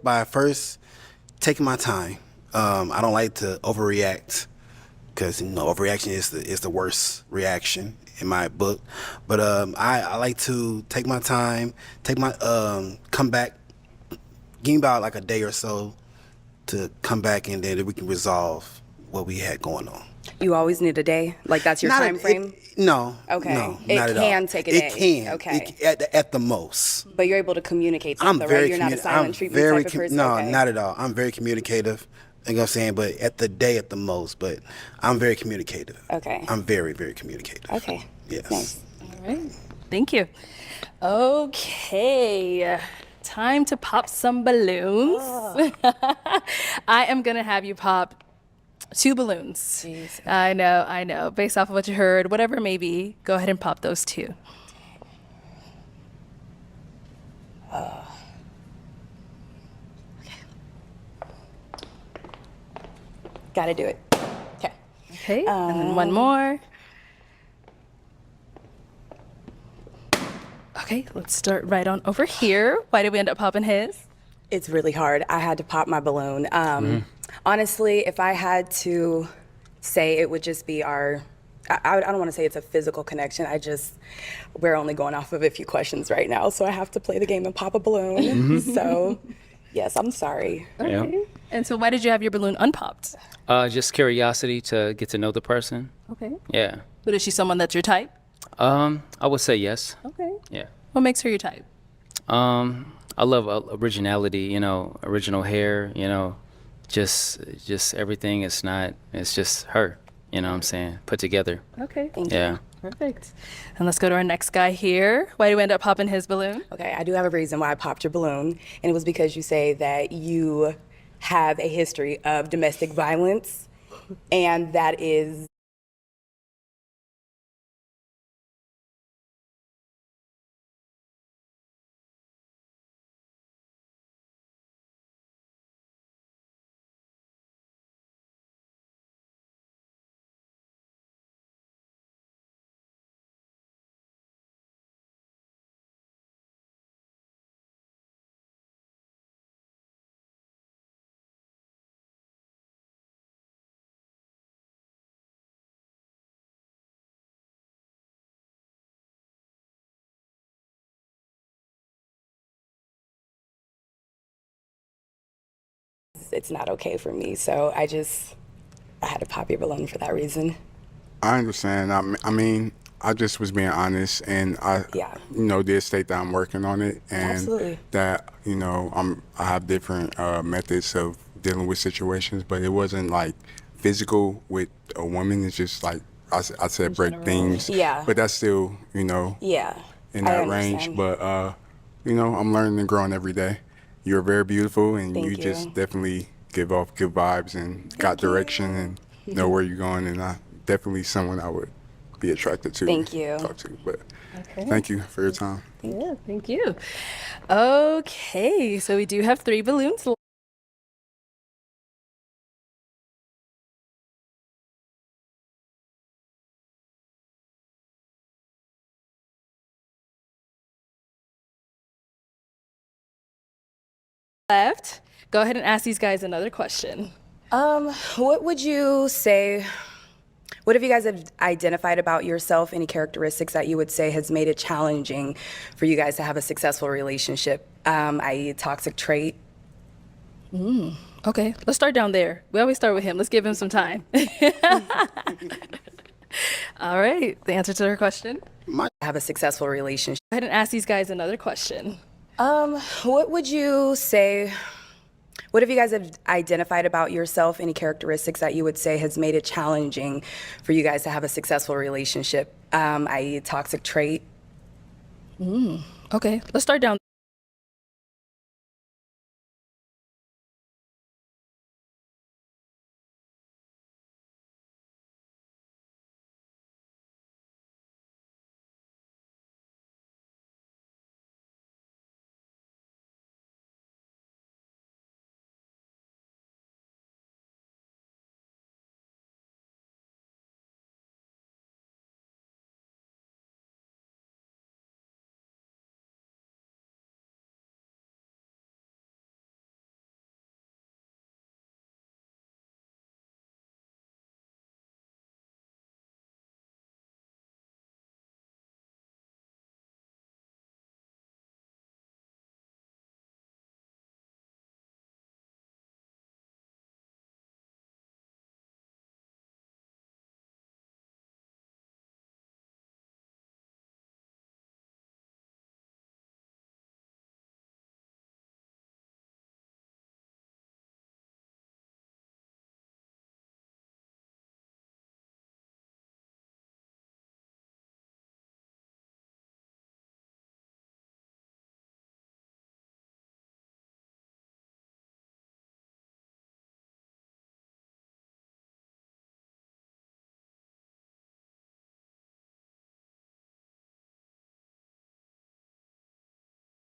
by first taking my time. I don't like to overreact because overreaction is the worst reaction in my book. But I like to take my time, come back, give me about like a day or so to come back, and then we can resolve what we had going on. You always need a day? Like that's your time frame? No. Okay. No, It not at all. can take a day. It can. Okay. At the most. But you're able to communicate I'm something, very right? You're not a silent treatment type of person? No, Okay. not at all. I'm very communicative. You know what I'm saying? But at the day at the most. But I'm very communicative. Okay. I'm very, very communicative. Okay. Yes. Nice. All right. Thank you. Okay. Time to pop some balloons. I am going to have you pop 2 balloons. Jeez. I know. Based off of what you heard, whatever it may be, go ahead and pop those 2. Gotta do it. Okay. Okay. And then one more. Okay, let's start right on over here. Why did we end up popping his? It's really hard. I had to pop my balloon. Honestly, if I had to say, it would just be I don't want to say it's a physical connection. We're only going off of a few questions right now, so I have to play the game and pop a balloon. So, yes, I'm sorry. Yeah. And so why did you have your balloon unpopped? Just curiosity to get to know the person. Okay. Yeah. But is she someone that's your type? I would say yes. Okay. Yeah. What makes her your type? I love originality, you know, original hair, you know, just everything. It's just her, you know what I'm saying, put together. Okay. Yeah. Perfect. And let's go to our next guy here. Why do you end up popping his balloon? Okay, I do have a reason why I popped your balloon, and it was because you say that you have a history of domestic violence, and that is it's not okay for me. So I had to pop your balloon for that reason. I understand. I mean, I just was being honest, and I, did state that I'm working on it, and Absolutely. that I have different methods of dealing with situations, but it wasn't like physical with a woman. It's just like I said, break things. Yeah. But that's still, Yeah. in I that range. understand. But I'm learning and growing every day. You're very beautiful, and Thank you you. just definitely give off good vibes and got direction and know where you're going. And I definitely someone I would be attracted to. Thank you. Talk to. But Okay. thank you for your time. Yeah, thank you. Okay, so we do have 3 balloons left. Go ahead and ask these guys another question. What would you say? What have you guys have identified about yourself? Any characteristics that you would say has made it challenging for you guys to have a successful relationship? I.e., toxic trait. Okay, let's start down there. We always start with him. Let's give him some time. All right, the answer to her question. Have a successful relationship. Go ahead and ask these guys another question. What would you say? What have you guys have identified about yourself? Any characteristics that you would say has made it challenging for you guys to have a successful relationship? I.e., toxic trait. Okay, let's start down.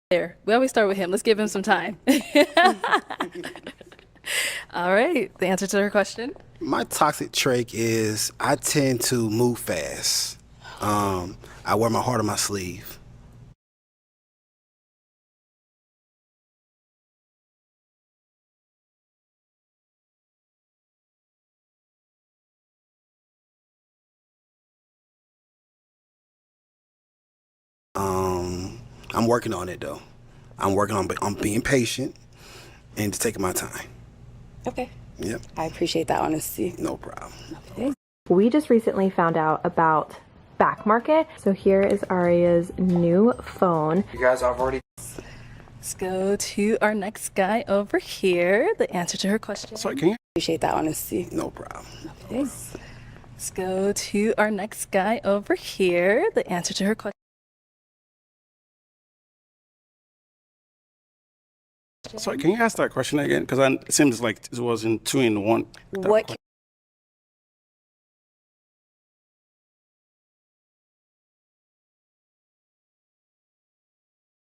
There. We always start with him. Let's give him some time. All right, the answer to her question. My toxic trait is I tend to move fast. I wear my heart on my sleeve. I'm working on it though. I'm working on being patient and just taking my time. Okay. Yep. I appreciate that honesty. No problem. We just recently found out about Back Market. So here is Aria's new phone. You guys, I've already. Let's go to our next guy over here. The answer to her question. Sorry, can you? Appreciate that honesty. No problem. Okay. Let's go to our next guy over here. The answer to her question. Sorry, can you ask that question again? Because it seems like it was in two in one. What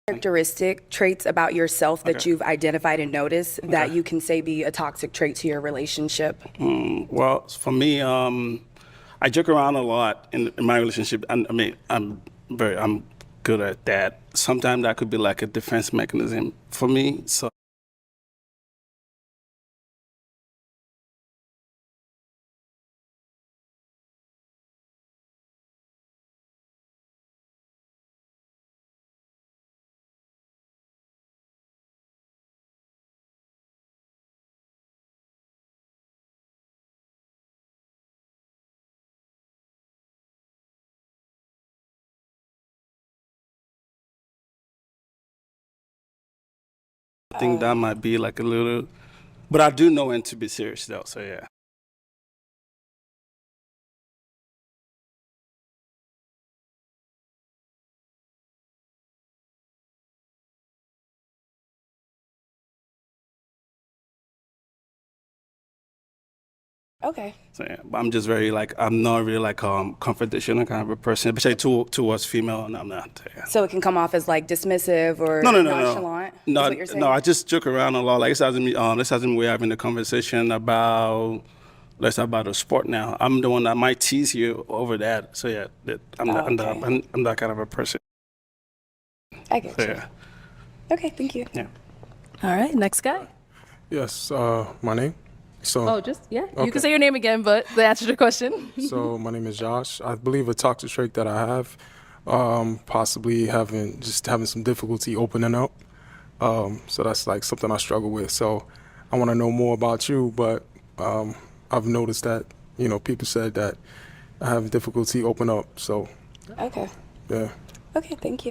characteristic traits about yourself that Okay. you've identified and noticed that you can say be a toxic trait to your relationship? Well, for me, I joke around a lot in my relationship, and I mean, I'm good at that. Sometimes that could be like a defense mechanism for me. So. I think that might be like a little, but I do know when to be serious though, so yeah. Okay. So yeah, but I'm just very like, I'm not really like confrontational kind of a person, especially towards female, and I'm not. Yeah. So it can come off as like dismissive or No, nonchalant? Is what you're saying? No, I just joke around a lot. Like this hasn't we're having a conversation about, let's talk about a sport now. I'm the one that might tease you over that. So yeah, I'm that kind of a person. I get So you. yeah. Okay, thank you. Yeah. All right, next guy. Yes, my name. So, Oh, just, yeah. You Okay. can say your name again, but the answer to the question. so my name is Josh. I believe a toxic trait that I have, possibly having some difficulty opening up. So that's like something I struggle with. So I want to know more about you, but I've noticed that people said that I have difficulty open up. So Okay. yeah. Okay, thank you.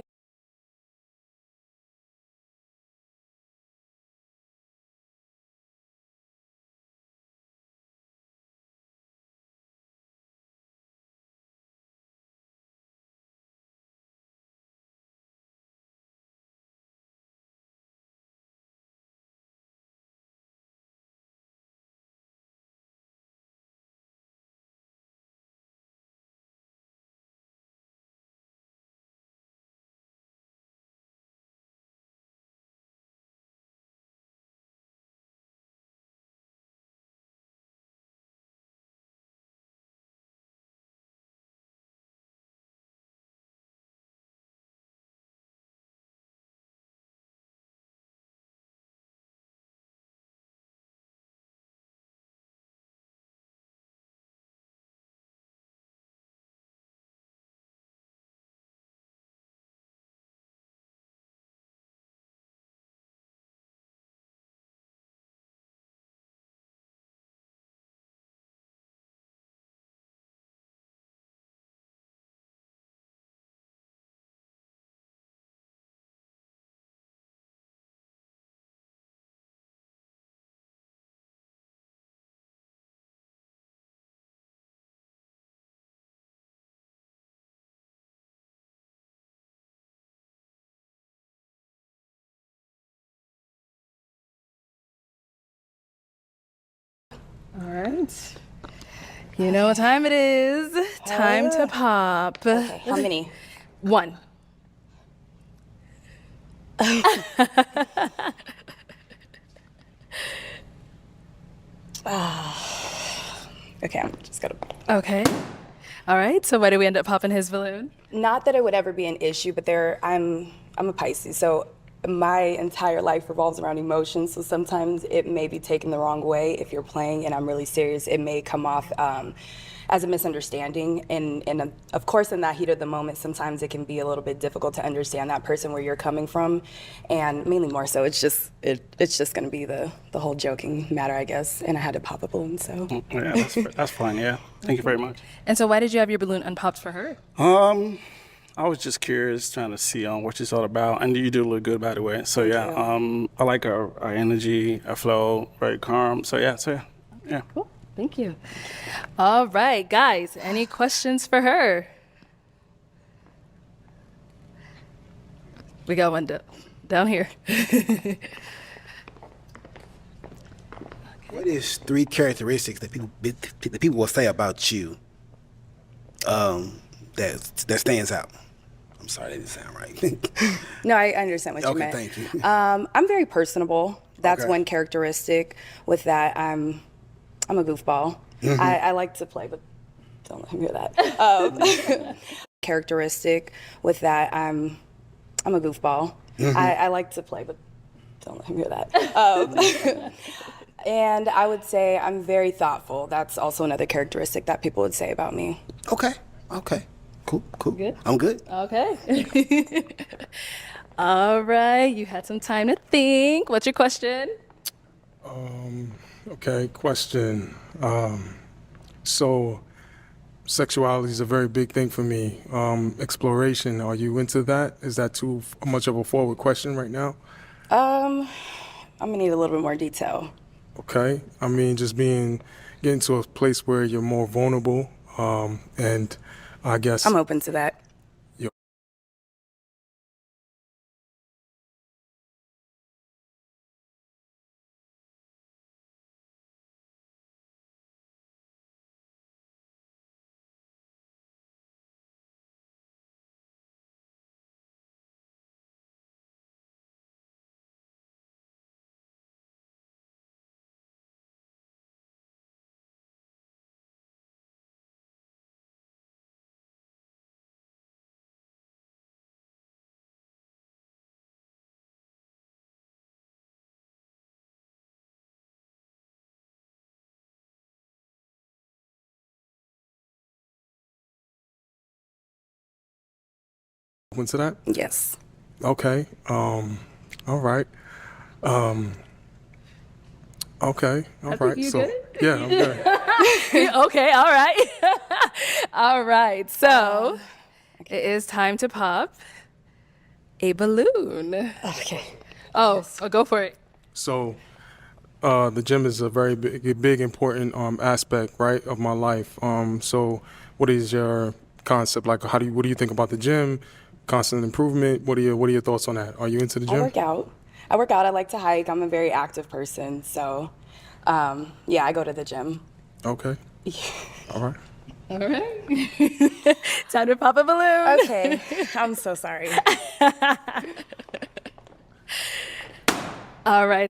All right. You know what time it is. Time to pop. Okay, how many? One. Okay, I'm just gonna. Okay. All right. So why did we end up popping his balloon? Not that it would ever be an issue, but I'm a Pisces, so my entire life revolves around emotions, so sometimes it may be taken the wrong way. If you're playing and I'm really serious, it may come off as a misunderstanding. And of course, in that heat of the moment, sometimes it can be a little bit difficult to understand that person where you're coming from. And mainly more so, it's just going to be the whole joking matter, I guess. And I had to pop a balloon, so. Yeah, that's fine. Yeah, thank you very much. And so why did you have your balloon unpopped for her? I was just curious, trying to see what she's all about, and you do look good, by the way. So yeah, I like her energy, her flow, very calm. So yeah. Cool. Thank you. All right, guys, any questions for her? We got one down here. What is 3 characteristics that people will say about you that stands out? I'm sorry, that didn't sound right. No, I understand what you meant. Okay, thank you. I'm very personable. That's Okay. one characteristic. With that, I'm a goofball. Mhm. I like to play, but don't let him hear that. Characteristic. With that, I'm a goofball. Mhm. I like to play, but don't let him hear that. And I would say I'm very thoughtful. That's also another characteristic that people would say about me. Okay. Cool. Good? I'm good. Okay. All right, you had some time to think. What's your question? Okay, question. So, sexuality is a very big thing for me. Exploration, are you into that? Is that too much of a forward question right now? I'm gonna need a little bit more detail. Okay, I mean, just getting to a place where you're more vulnerable, and I guess. I'm open to that. Open to that? Yes. Okay. All right. Okay. All I right. think you So good? yeah, I'm good. Okay, all right. All right, so it is time to pop a balloon. Okay. Oh, go for it. So, the gym is a very big important aspect, right, of my life. So, what is your concept? Like, what do you think about the gym? Constant improvement. What are your thoughts on that? Are you into the gym? I work out. I like to hike. I'm a very active person, so yeah, I go to the gym. Okay. All right. All right. Time to pop a balloon. Okay. I'm so sorry. All right.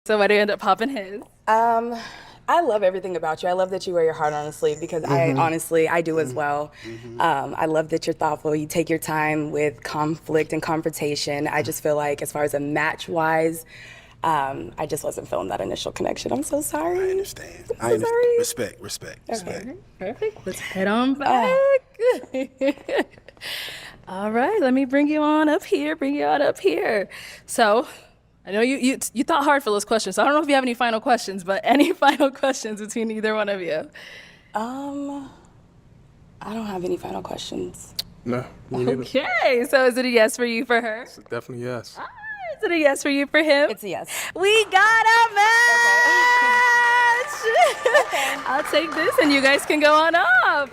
So why do you end up popping his? I love everything about you. I love that you wear your heart on a sleeve because I do as well. I love that you're thoughtful. You take your time with conflict and confrontation. I just feel like as far as a match wise, I just wasn't feeling that initial connection. I'm so sorry. I understand. Sorry. Respect. Okay, perfect. Let's head on back. All right, let me bring you on up here. So, I know you thought hard for those questions. So I don't know if you have any final questions, but any final questions between either one of you? I don't have any final questions. No. Me neither. Okay, so is it a yes for you for her? It's definitely yes. Is it a yes for you for him? It's a yes. We got a match! I'll take this and you guys can go on up.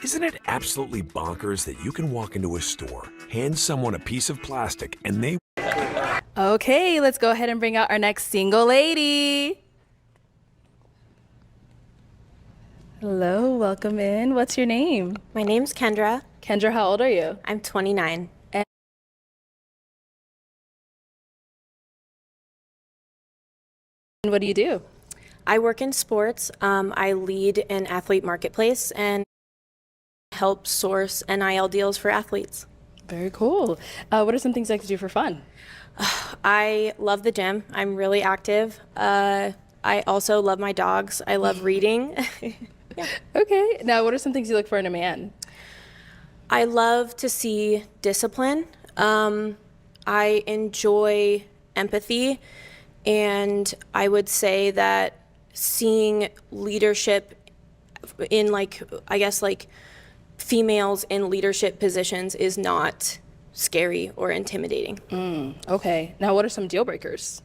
Isn't it absolutely bonkers that you can walk into a store, hand someone a piece of plastic, and they... Okay, let's go ahead and bring out our next single lady. Hello, welcome in. What's your name? My name's Kendra. Kendra, how old are you? I'm 29. And what do you do? I work in sports. I lead an athlete marketplace and help source NIL deals for athletes. Very cool. What are some things you like to do for fun? I love the gym. I'm really active. I also love my dogs. I love reading. Okay. Now, what are some things you look for in a man? I love to see discipline. I enjoy empathy. And I would say that seeing leadership in females in leadership positions is not scary or intimidating. Okay. Now, what are some deal breakers?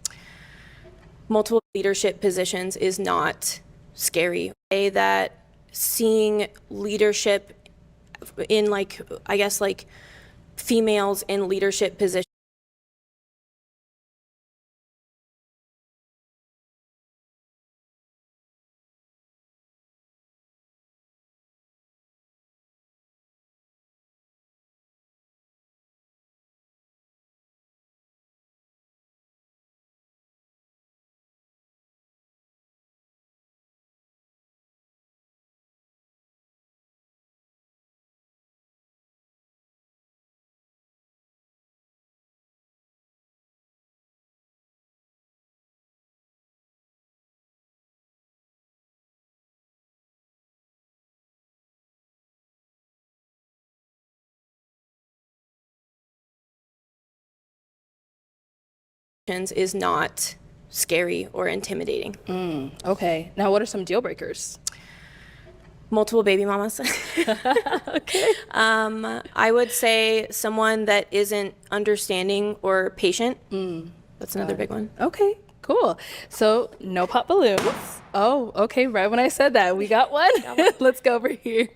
Multiple leadership positions is not scary. Say that seeing leadership in females in leadership positions is not scary or intimidating. Okay. Now, what are some deal breakers? Multiple baby mamas. Okay. I would say someone that isn't understanding or patient. That's another big one. Okay, cool. So, no pop balloons. Oh, okay. Right when I said that, we got one. Let's go over here.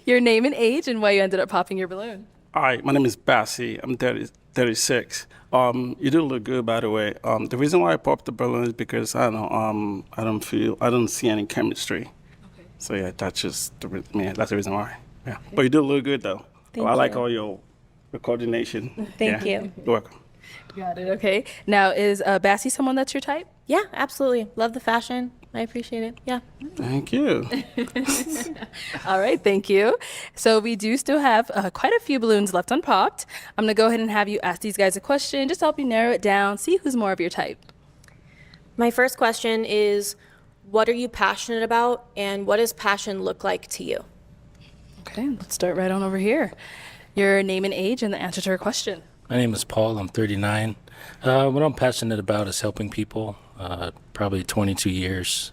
Your name and age and why you ended up popping your balloon. Hi, my name is Bassie. I'm 36. You do look good, by the way. The reason why I popped the balloon is because I don't see any chemistry. Okay. So yeah, that's just that's the reason why. Yeah, okay. But you do look good though. Thank I like you. all your coordination. Thank Yeah. you. You're welcome. Got it. Okay. Now, is Bassie someone that's your type? Yeah, absolutely. Love the fashion. I appreciate it. Yeah. Thank you. All right, thank you. So we do still have quite a few balloons left unpopped. I'm going to go ahead and have you ask these guys a question, just to help you narrow it down, see who's more of your type. My first question is, what are you passionate about and what does passion look like to you? Okay, let's start right on over here. Your name and age and the answer to her question. My name is Paul. I'm 39. What I'm passionate about is helping people. Probably 22 years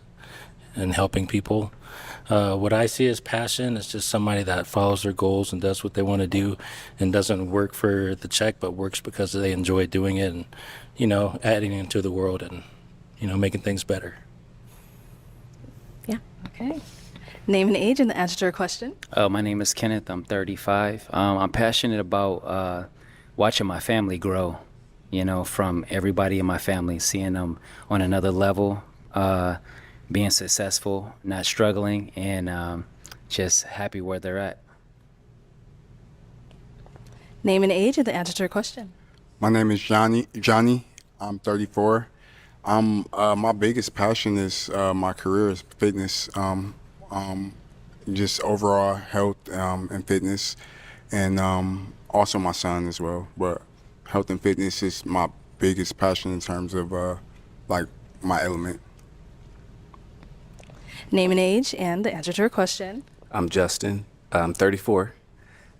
in helping people. What I see as passion is just somebody that follows their goals and does what they want to do and doesn't work for the check, but works because they enjoy doing it and, adding into the world and, making things better. Yeah. Okay. Name and age and the answer to her question. My name is Kenneth. I'm 35. I'm passionate about watching my family grow, from everybody in my family, seeing them on another level, being successful, not struggling, and just happy where they're at. Name and age and the answer to her question. My name is Johnny. I'm 34. My biggest passion is my career is fitness, just overall health and fitness, and also my son as well. But health and fitness is my biggest passion in terms of my element. Name and age and the answer to her question. I'm Justin. I'm 34.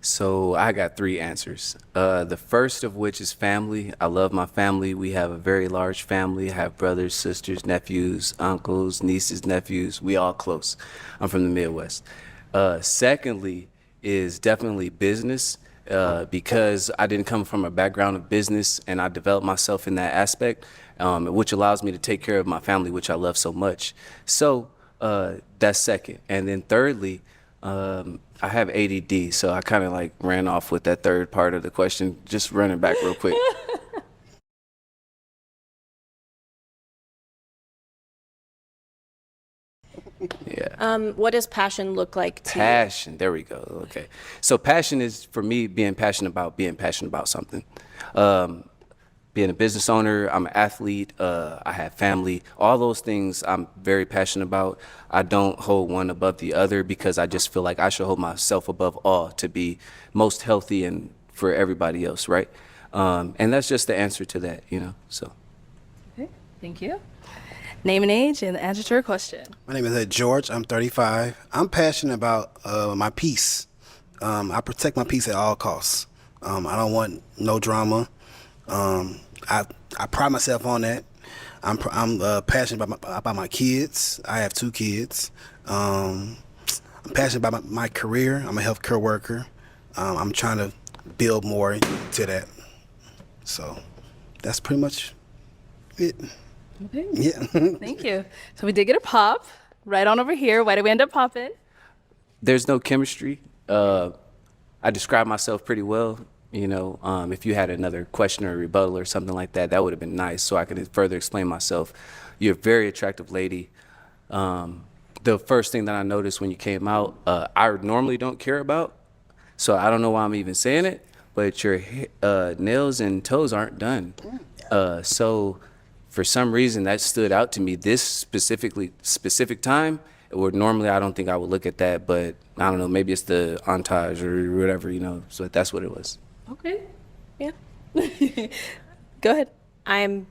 So I got 3 answers. The first of which is family. I love my family. We have a very large family. I have brothers, sisters, nephews, uncles, nieces, nephews. We all close. I'm from the Midwest. Secondly is definitely business. Because I didn't come from a background of business and I developed myself in that aspect, which allows me to take care of my family, which I love so much. So that's second. And then thirdly, I have ADD, so I kind of like ran off with that third part of the question. Just running back real quick. Yeah. What does passion look like to you? Passion. There we go. Okay. So passion is for me being passionate about something. Being a business owner, I'm an athlete, I have family, all those things I'm very passionate about. I don't hold one above the other because I just feel like I should hold myself above all to be most healthy and for everybody else, right? And that's just the answer to that, you know, so. Okay, thank you. Name and age and answer to your question. My name is George. I'm 35. I'm passionate about my peace. I protect my peace at all costs. I don't want no drama. I pride myself on that. I'm passionate about my kids. I have 2 kids. I'm passionate about my career. I'm a healthcare worker. I'm trying to build more to that. So that's pretty much it. Okay. Yeah. Thank you. So we did get a pop right on over here. Why did we end up popping? There's no chemistry. I described myself pretty well. You know, if you had another question or rebuttal or something like that, that would have been nice so I could further explain myself. You're a very attractive lady. The first thing that I noticed when you came out, I normally don't care about, so I don't know why I'm even saying it, but your nails and toes aren't done. So for some reason that stood out to me this specific time, or normally I don't think I would look at that, but I don't know, maybe it's the entourage or whatever, you know, so that's what it was. Okay. Yeah. Go ahead. I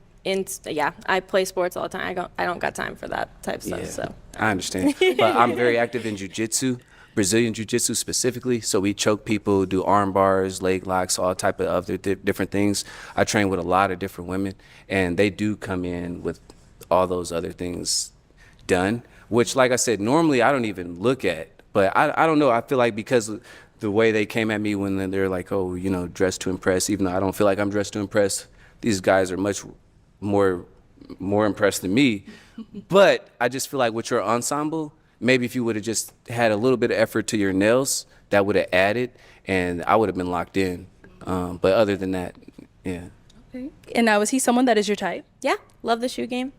play sports all the time. I don't got time for that type of stuff. Yeah, So I understand. But I'm very active in jiu-jitsu, Brazilian jiu-jitsu specifically. So we choke people, do arm bars, leg locks, all type of other different things. I train with a lot of different women, and they do come in with all those other things done, which, like I said, normally I don't even look at. But I don't know. I feel like because the way they came at me when they're like, oh, you know, dressed to impress, even though I don't feel like I'm dressed to impress, these guys are much more impressed than me. But I just feel like with your ensemble, maybe if you would have just had a little bit of effort to your nails, that would have added, and I would have been locked in. But other than that, yeah. Okay. And now, is he someone that is your type? Yeah, love the shoe game.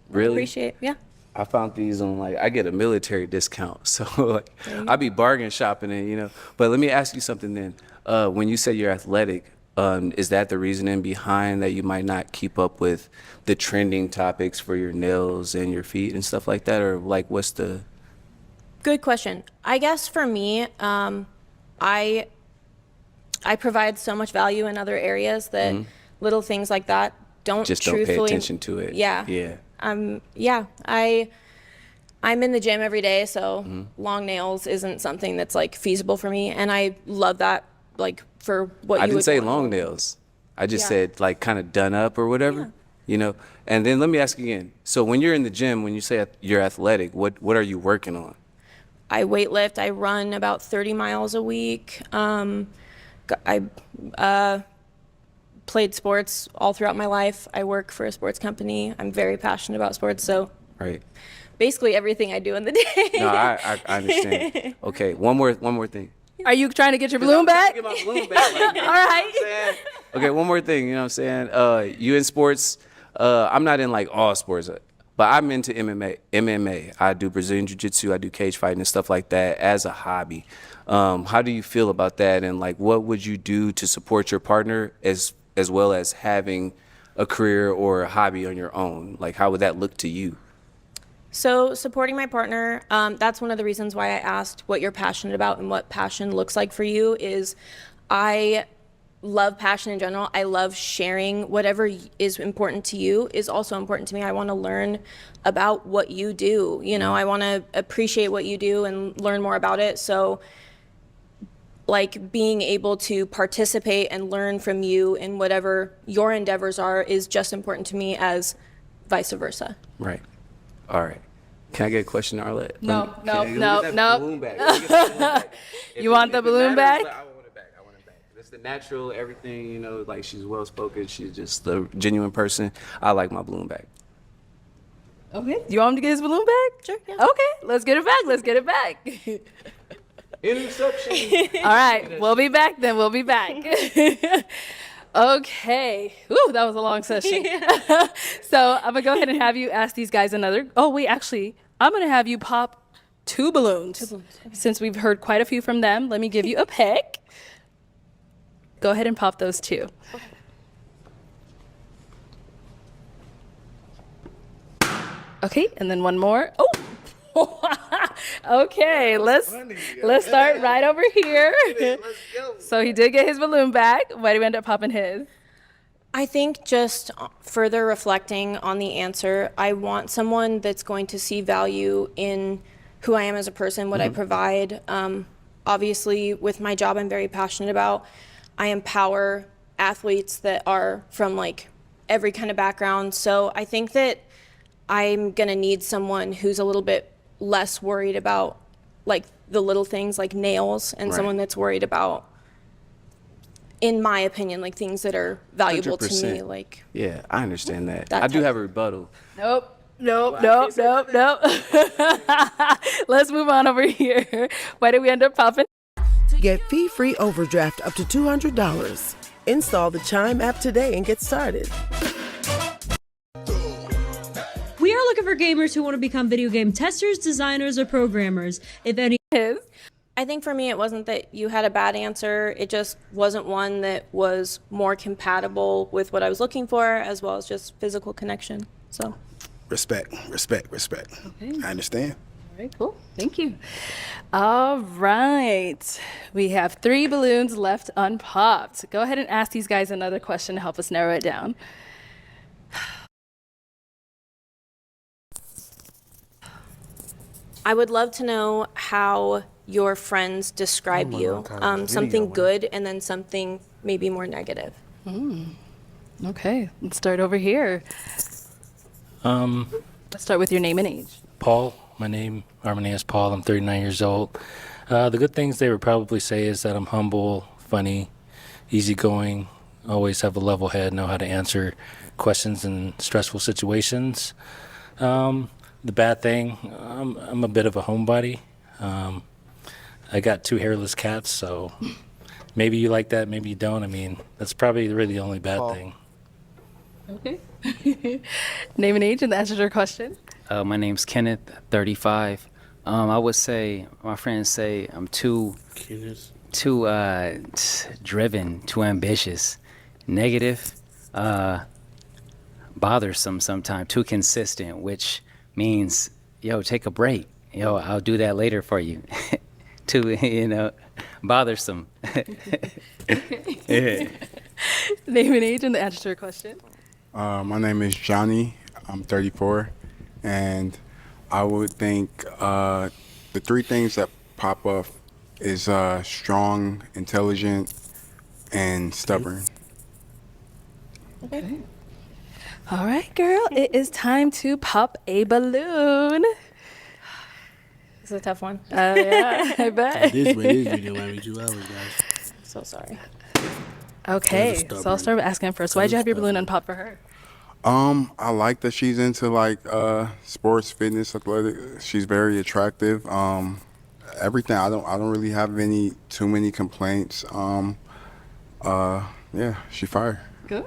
Really? Appreciate, yeah. I found these on, like, I get a military discount, so like I be bargain shopping and, you know. But let me ask you something then. When you say you're athletic, is that the reasoning behind that you might not keep up with the trending topics for your nails and your feet and stuff like that, or like what's the? Good question. I guess for me, I provide so much value in other areas that little things like that don't Just don't truthfully pay attention to it. Yeah. Yeah. I'm in the gym every day, so long nails isn't something that's like feasible for me, and I love that, like, for what I you didn't would say want. long nails. I just Yeah. said like kind of done up or whatever, you know. And then let me ask again. So when you're in the gym, when you say you're athletic, what are you working on? I weightlift. I run about 30 miles a week. I played sports all throughout my life. I work for a sports company. I'm very passionate about sports, so Right. basically everything I do in the day. No, I understand. Okay, one more thing. Are you trying to get your balloon back? Get my balloon back. Like, All right. Okay, one more thing. You know what I'm saying? You in sports? I'm not in like all sports, but I'm into MMA. I do Brazilian jiu-jitsu. I do cage fighting and stuff like that as a hobby. How do you feel about that? And like, what would you do to support your partner as well as having a career or a hobby on your own? Like, how would that look to you? So supporting my partner, that's one of the reasons why I asked what you're passionate about and what passion looks like for you. Is I love passion in general. I love sharing whatever is important to you is also important to me. I want to learn about what you do. You know, I want to appreciate what you do and learn more about it. So like being able to participate and learn from you in whatever your endeavors are is just important to me as vice versa. Right. All right. Can I get a question, Arlette? No. Balloon back. You want the balloon back? I want it back. It's the natural, everything, you know, like she's well-spoken. She's just a genuine person. I like my balloon back. Okay. You want him to get his balloon back? Sure, yeah. Okay. Let's get it back. Interception. All right, we'll be back then. We'll be back. Okay. Ooh, that was a long session. So I'm gonna go ahead and have you ask these guys another. Oh wait, actually, I'm gonna have you pop 2 balloons. Since we've heard quite a few from them, let me give you a pick. Go ahead and pop those 2. Okay, and then one more. Oh. Okay, let's start right over here. So he did get his balloon back. Why did we end up popping his? I think just further reflecting on the answer, I want someone that's going to see value in who I am as a person, what I provide. Obviously, with my job I'm very passionate about, I empower athletes that are from like every kind of background. So I think that I'm gonna need someone who's a little bit less worried about like the little things like nails, and someone that's worried about, in my opinion, like things that are valuable to me. 100%. Like, Yeah, I understand that. That I do type- have a rebuttal. Nope. Let's move on over here. Why did we end up popping? Get fee-free overdraft up to $200. Install the Chime app today and get started. We are looking for gamers who want to become video game testers, designers, or programmers. If any I think for me, it wasn't that you had a bad answer. It just wasn't one that was more compatible with what I was looking for, as well as just physical connection. So, Respect. Okay. I understand. All right, cool. Thank you. All right. We have 3 balloons left unpopped. Go ahead and ask these guys another question to help us narrow it down. I would love to know how your friends describe you. Something good and then something maybe more negative. Okay, let's start over here. Let's start with your name and age. Paul, my name is Paul. I'm 39 years old. The good things they would probably say is that I'm humble, funny, easygoing, always have a level head, know how to answer questions in stressful situations. The bad thing, I'm a bit of a homebody. I got 2 hairless cats, so maybe you like that, maybe you don't. I mean, that's probably really the only bad thing. Okay. Name and age and the answer to your question. My name's Kenneth, 35. I would say, my friends say I'm too driven, too ambitious, negative, bothersome sometimes, too consistent, which means, yo, take a break. Yo, I'll do that later for you. Too, bothersome. Yeah. Name and age and the answer to your question. My name is Johnny. I'm 34, and I would think the 3 things that pop up is strong, intelligent, and stubborn. Okay. All right, girl. It is time to pop a balloon. This is a tough one. Yeah, I bet. This video might be 2 hours, guys. So sorry. Okay, so I'll start with asking first. Why'd you have your balloon unpop for her? I like that she's into like sports, fitness, athletic. She's very attractive. Everything. I don't really have too many complaints. Yeah, she fire. Good.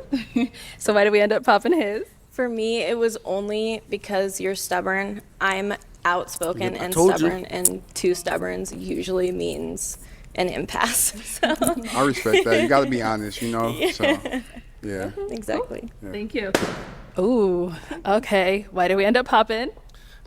So why did we end up popping his? For me, it was only because you're stubborn. I'm outspoken Yeah, I and told you. stubborn, and 2 stubborns usually means an impasse. So. I respect that. You got to be honest, So, yeah. Exactly. Yeah. Thank you. Ooh, okay. Why did we end up popping?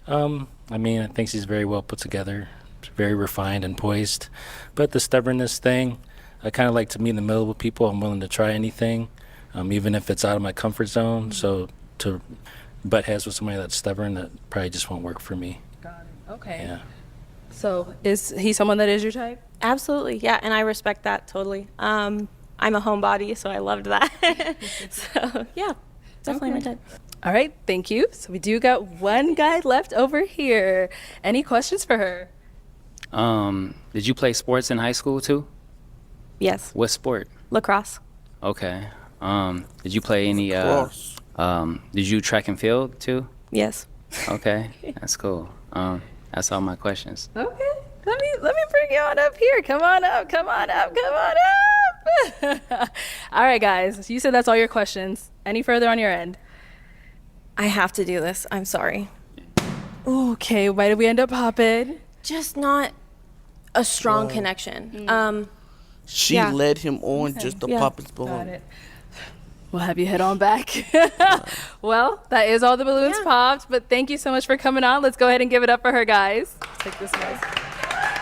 I mean, I think she's very well put together, very refined and poised. But the stubbornness thing, I kind of like to meet in the middle with people. I'm willing to try anything, even if it's out of my comfort zone. So to butt heads with somebody that's stubborn, that probably just won't work for me. Got it. Okay. Yeah. So is he someone that is your type? Absolutely, yeah, and I respect that totally. I'm a homebody, so I loved that. So yeah, definitely my type. All right, thank you. So we do got 1 guy left over here. Any questions for her? Did you play sports in high school too? Yes. What sport? Lacrosse. Okay. Did you play any? Lacrosse. Did you track and field too? Yes. Okay, that's cool. That's all my questions. Okay. Let me bring bring you on up here. Come on up. Come on up. Come on up. All right, guys. You said that's all your questions. Any further on your end? I have to do this. I'm sorry. Okay. Why did we end up popping? Just not a strong connection. She Yeah. led him on just to Yeah. pop his Got balloon. it. We'll have you head on back. Well, that is all the balloons popped, but thank you so much for coming on. Let's go ahead and give it up for her, guys. Take this, guys.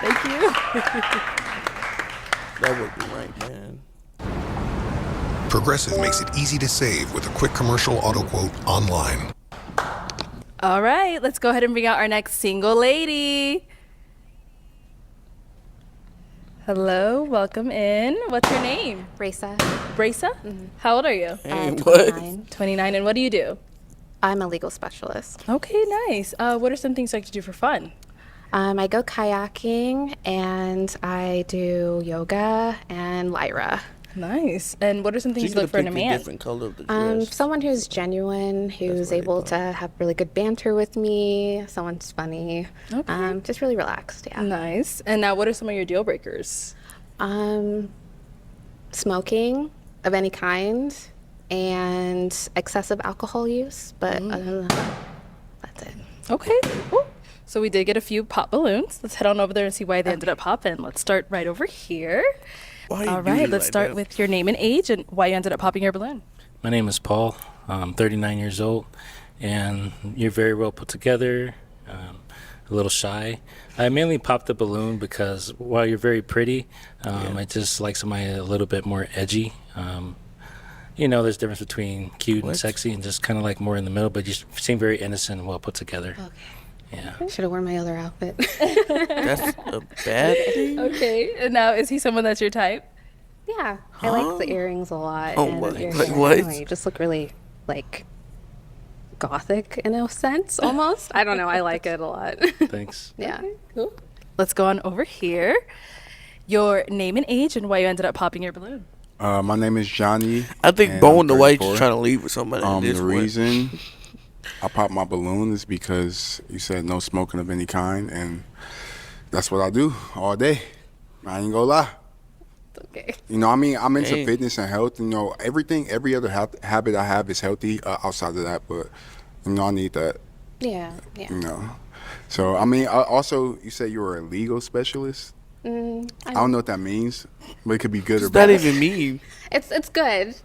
Thank you. That would be right, man. Progressive makes it easy to save with a quick commercial auto quote online. All right, let's go ahead and bring out our next single lady. Hello, welcome in. What's your name? Brisa. Brisa? How old are you? Hey, 29. 29, and what do you do? I'm a legal specialist. Okay, nice. What are some things you like to do for fun? I go kayaking and I do yoga and Lyra. Nice. And what are some things you look for in a man? Different color of the dress. Someone who's genuine, who's able to have really good banter with me, someone's funny, just really relaxed, yeah. Nice. And now what are some of your deal breakers? Smoking of any kind and excessive alcohol use, but other than that, that's it. Okay. Cool. So we did get a few pop balloons. Let's head on over there and see why they ended up popping. Let's start right over here. All right, let's start with your name and age and why you ended up popping your balloon. My name is Paul. I'm 39 years old, and you're very well put together, a little shy. I mainly popped the balloon because while you're very pretty, I just like somebody a little bit more edgy. You know, there's a difference between cute and sexy and just kind of like more in the middle, but you seem very innocent and well put together. Okay. Yeah. Should have worn my other outfit. That's a bad thing. Okay. And now, is he someone that's your type? Yeah, I like the earrings a lot. Oh and my- your like hair. what? I don't know, you just look really, like, gothic in a sense, almost. I don't know. I like it a lot. Thanks. Yeah. Cool. Let's go on over here. Your name and age and why you ended up popping your balloon. My name is Johnny. I think and Bone I'm the White's 34. trying to leave with somebody. at this The point. reason I popped my balloon is because you said no smoking of any kind, and that's what I do all day. I ain't gonna lie. Okay. You know, I mean, I'm into Dang. fitness and health. You know, every other habit I have is healthy outside of that, but you know, I need that. Yeah. Yeah. You know, so I mean, also you said you were a legal specialist. I don't know what that means, but it could be good or What does bad. that even mean? It's good.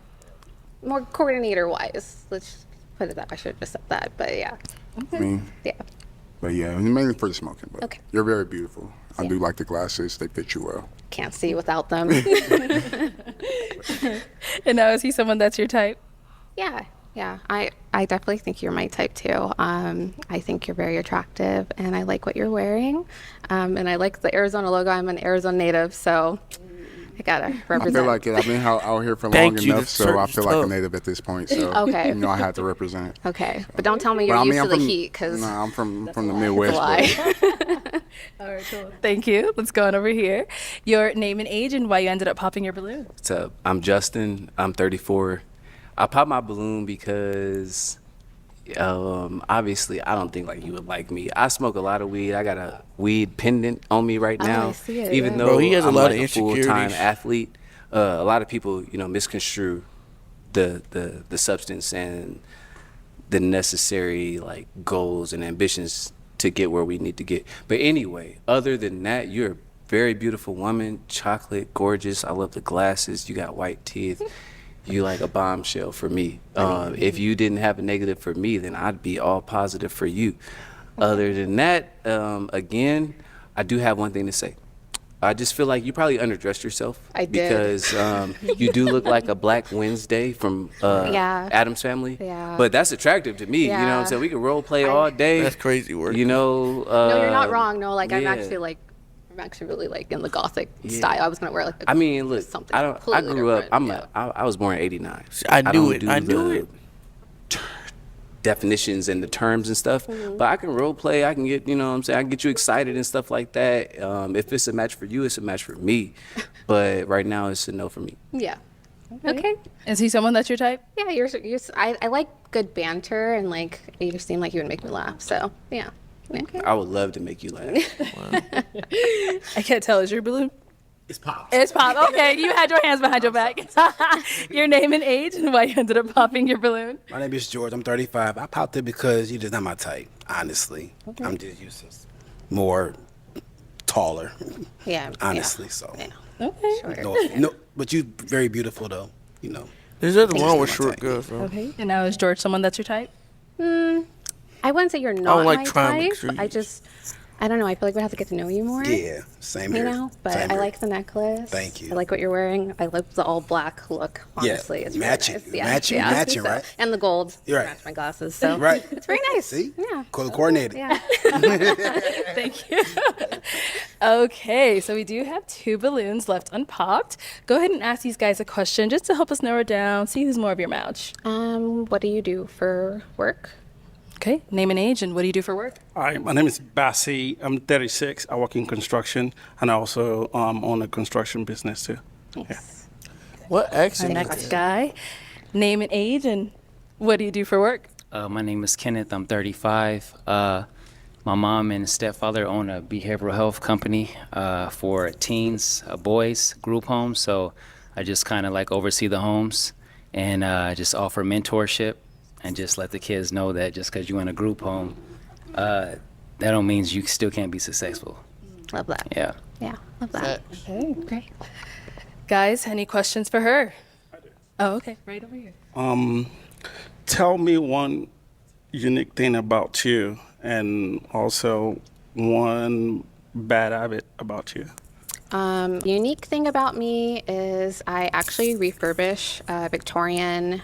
More coordinator wise. Let's put it that. I should have just said that, but yeah. I mean, Yeah. but yeah, mainly for the smoking. But Okay. you're very beautiful. I do like the glasses; they fit you well. Can't see without them. And now, is he someone that's your type? Yeah, yeah. I definitely think you're my type too. I think you're very attractive, and I like what you're wearing. And I like the Arizona logo. I'm an Arizona native, so I gotta I represent. feel like it. I've been out here for Thank long you, enough, the so I search feel like a tough. native at this point. So Okay. you know, I had to represent. Okay, but don't tell me But you're I mean, used I'm to the from heat, because no, I'm from the Midwest. lie. But All right, cool. Thank you. Let's go on over here. Your name and age and why you ended up popping your balloon. What's up? I'm Justin. I'm 34. I popped my balloon because obviously I don't think like you would like me. I smoke a lot of weed. I got a weed pendant on me right Oh, now. I see it, Even yeah. though Bro, he has a I'm lot like of a full-time insecurities. athlete, a lot of people, you know, misconstrue the substance and the necessary like goals and ambitions to get where we need to get. But anyway, other than that, you're a very beautiful woman, chocolate, gorgeous. I love the glasses. You got white teeth. You like a bombshell for me. If you didn't have a negative for me, then I'd be all positive for you. Other than that, again, I do have one thing to say. I just feel like you probably underdressed yourself. I did. Because you do look like a Black Wednesday from Yeah. Adam's Family. Yeah. But that's attractive to me. You know what Yeah. I'm saying? We can role play all day. That's crazy work. You know. No, you're not wrong. No, like I'm yeah. actually really like in the gothic Yeah. style. I was gonna wear like. I mean, look, something I completely grew up. different, I was born in '89. I knew don't it. do I knew the it. Definitions and the terms and stuff, but I can role play. I can get, you know what I'm saying, I can get you excited and stuff like that. If it's a match for you, it's a match for me. But right now, it's a no for me. Yeah. Okay. Is he someone that's your type? Yeah, I like good banter and like you seem like you would make me laugh. So yeah. I would love to make you laugh. I can't tell. Is your balloon? It's pop. It's pop. Okay, you had your hands behind your back. Your name and age and why you ended up popping your balloon. My name is George. I'm 35. I popped it because you're just not my type, honestly. Okay. I'm just used to more taller. Yeah. Honestly, so. Okay. No, but you very beautiful though. You know. There's nothing Just wrong not with my short type. girls, bro. Okay. And now is George someone that's your type? I wouldn't say you're not like my triangle type. I don't know. I feel like we have to get to know you more. Yeah, same You here. know, but Same I here. like the necklace. Thank you. I like what you're wearing. I like the all black look. Honestly, Yeah, it's matching, really nice. matching, So- right? And the gold. You're right. Match my glasses. So Right. it's very nice. See? Yeah. Coordinated. Yeah. Thank you. Okay, so we do have 2 balloons left unpopped. Go ahead and ask these guys a question just to help us narrow it down, see who's more of your match. What do you do for work? Okay, name and age, and what do you do for work? Hi, my name is Bassi. I'm 36. I work in construction, and I also own a construction business too. Yeah. What Our accent? next guy, name and age, and what do you do for work? My name is Kenneth. I'm 35. My mom and stepfather own a behavioral health company for teens, boys, group homes. So I just kind of like oversee the homes and just offer mentorship and just let the kids know that just because you're in a group home, that don't mean you still can't be successful. Love that. Yeah. Yeah, love that. Okay, great. Guys, any questions for her? Oh, okay, right over here. Tell me one unique thing about you, and also one bad habit about you. Unique thing about me is I actually refurbish Victorian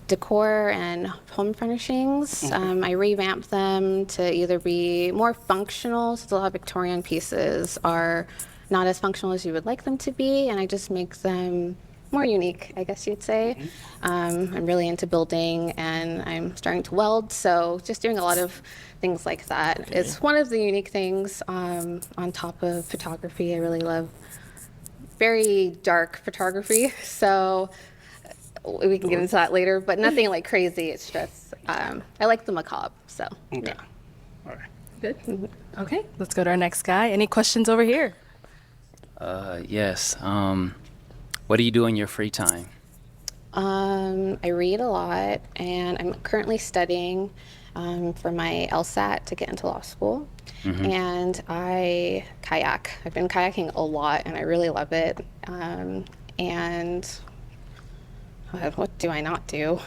decor and home furnishings. I revamp them to either be more functional, so a lot of Victorian pieces are not as functional as you would like them to be, and I just make them more unique, I guess you'd say. I'm really into building, and I'm starting to weld, so just doing a lot of things like that. It's one of the unique things on top of photography. I really love very dark photography, so we can get into that later, but nothing like crazy. It's just, I like the macabre, so yeah. Good. Okay, let's go to our next guy. Any questions over here? Yes. What do you do in your free time? I read a lot, and I'm currently studying for my LSAT to get into law school. And I kayak. I've been kayaking a lot, and I really love it. And what do I not do?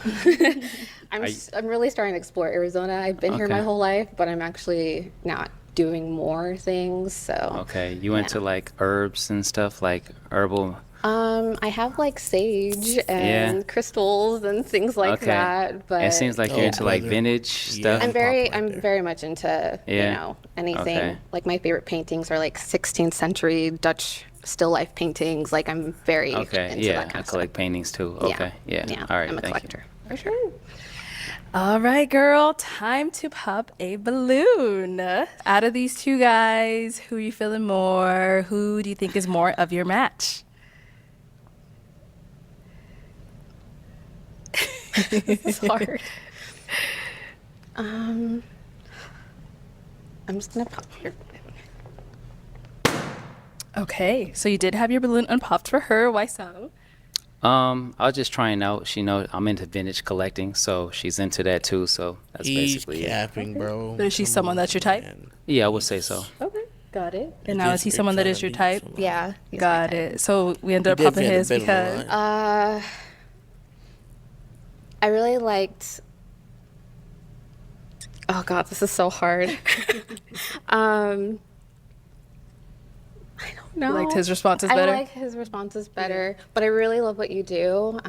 I'm really starting to explore Arizona. I've been here my Okay. whole life, but I'm actually not doing more things. So Okay. You into like herbs and stuff, like herbal. I have like sage and crystals and things like that. But it seems like you're into like vintage stuff. I'm very much into you Yeah. know anything. Okay. Like my favorite paintings are like 16th century Dutch still life paintings. Like I'm very Okay. into Yeah. that kind I of collect paintings too. Okay. Yeah. Yeah. All right. I'm a thank collector you. for sure. All right, girl, time to pop a balloon. Out of these 2 guys, who are you feeling more? Who do you think is more of your match? It's hard. I'm just gonna pop here. Okay, so you did have your balloon unpopped for her. Why so? I was just trying out. She knows I'm into vintage collecting, so she's into that too. So that's He's basically it. capping, bro. But is she someone that's your type? Yeah, I would say so. Okay, got it. And now is he someone that is your type? Yeah. Got it. So we ended up He popping definitely his had a bit of a because. I really liked. Oh God, this is so hard. I don't know. Liked his responses better? I like his responses better, but I really love what you do.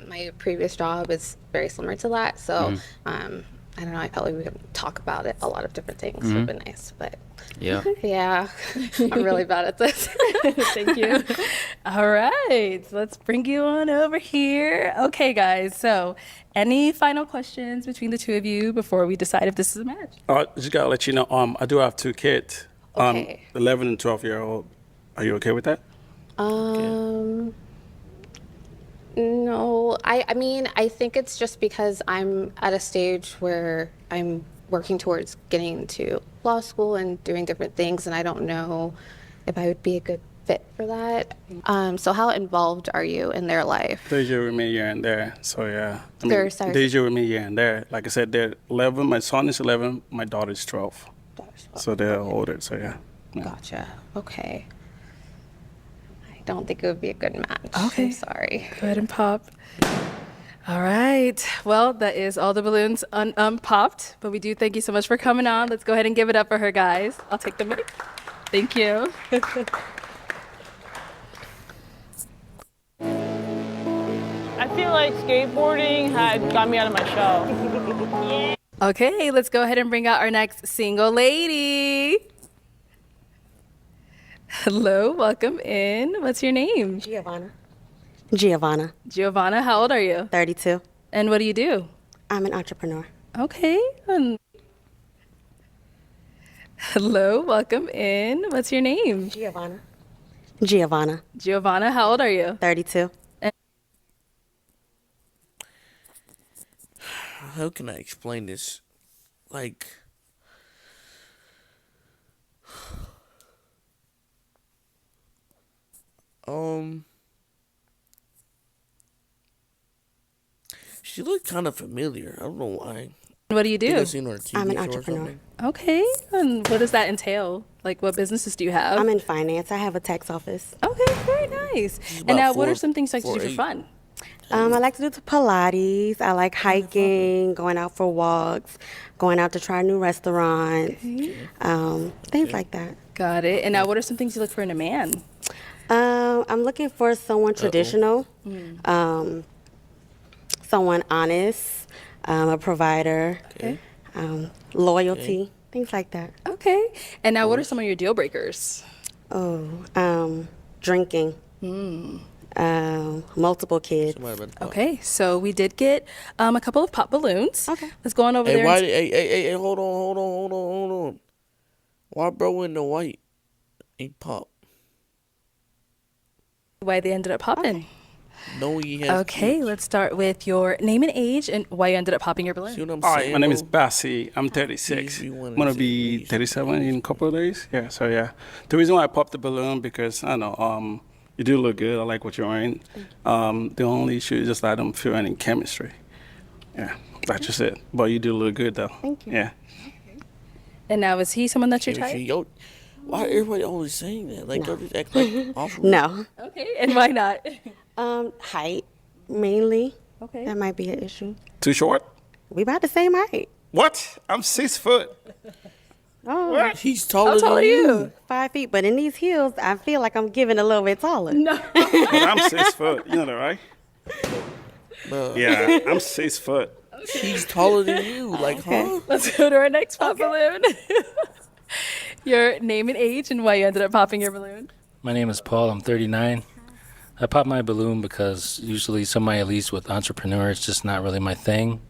My previous job is very similar to that, so I don't know. I felt like we could talk about it, a lot of different things. It would have been nice, but Yeah. yeah, I'm really bad at this. Thank you. All right, so let's bring you on over here. Okay, guys, so any final questions between the 2 of you before we decide if this is a match? Just gotta let you know, I do have 2 kids. Okay. 11 and 12-year-old. Are you okay with that? No, I mean, I think it's just because I'm at a stage where I'm working towards getting to law school and doing different things, and I don't know if I would be a good fit for that. So how involved are you in their life? They usually with me here and there. So yeah, Sorry. they usually with me here and there. Like I said, they're 11. My son is 11. My daughter is 12. So they're older. So yeah. Gotcha. Okay. I don't think it would be a good match. Okay. I'm sorry. Go ahead and pop. All right. Well, that is all the balloons popped. But we do thank you so much for coming on. Let's go ahead and give it up for her, guys. I'll take the mic. Thank you. I feel like skateboarding had got me out of my shell. Okay, let's go ahead and bring out our next single lady. Hello, welcome in. What's your name? Giovanna. Giovanna, how old are you? 32. And what do you do? I'm an entrepreneur. Okay. Hello, welcome in. What's your name? Giovanna. Giovanna, how old are you? 32. How can I explain this? Like, she looked kind of familiar. I don't know why. What do you I think do? I've seen her on TV I'm an show or entrepreneur. something. Okay. And what does that entail? Like, what businesses do you have? I'm in finance. I have a tax office. Okay, very nice. And now, what are some things you like to do for fun? I like to do Pilates. I like hiking, going out for walks, going out to try new restaurants, things like that. Got it. And now, what are some things you look for in a man? I'm looking for someone traditional, someone honest, a provider, loyalty, things like that. Okay. And now, what are some of your deal breakers? Drinking. Multiple kids. Okay, so we did get a couple of pop balloons. Okay. Let's go on over there. Hey, hold on. Why bro in the white ain't pop? Why they ended up popping. No, he has. Okay, let's start with your name and age and why you ended up popping your balloon. See what I'm All saying? right, my name is bro? Bassi. I'm 36. I'm gonna be 37 in a couple of days. Yeah, so yeah. The reason why I popped the balloon because I don't know, you do look good. I like what you're wearing. The only issue is just that I don't feel any chemistry. Yeah, that's just it. But you do look good though. Thank you. Yeah. And now, is he someone that's your type? Yo, why everybody always saying that? Like, y'all just act like awful. No. Okay, and why not? Height, mainly. Okay. That might be an issue. Too short? We about the same height. What? I'm 6 foot. Oh, What? He's taller How tall than are you? 5 feet. But in these heels, I feel like I'm giving a little bit taller. No. But I'm 6 foot. You know that, right? Bro, Yeah, I'm 6 foot. he's taller than you. Like, huh? Let's go to our next pop balloon. Your name and age and why you ended up popping your balloon. My name is Paul. I'm 39. I popped my balloon because usually somebody at least with entrepreneur is just not really my thing.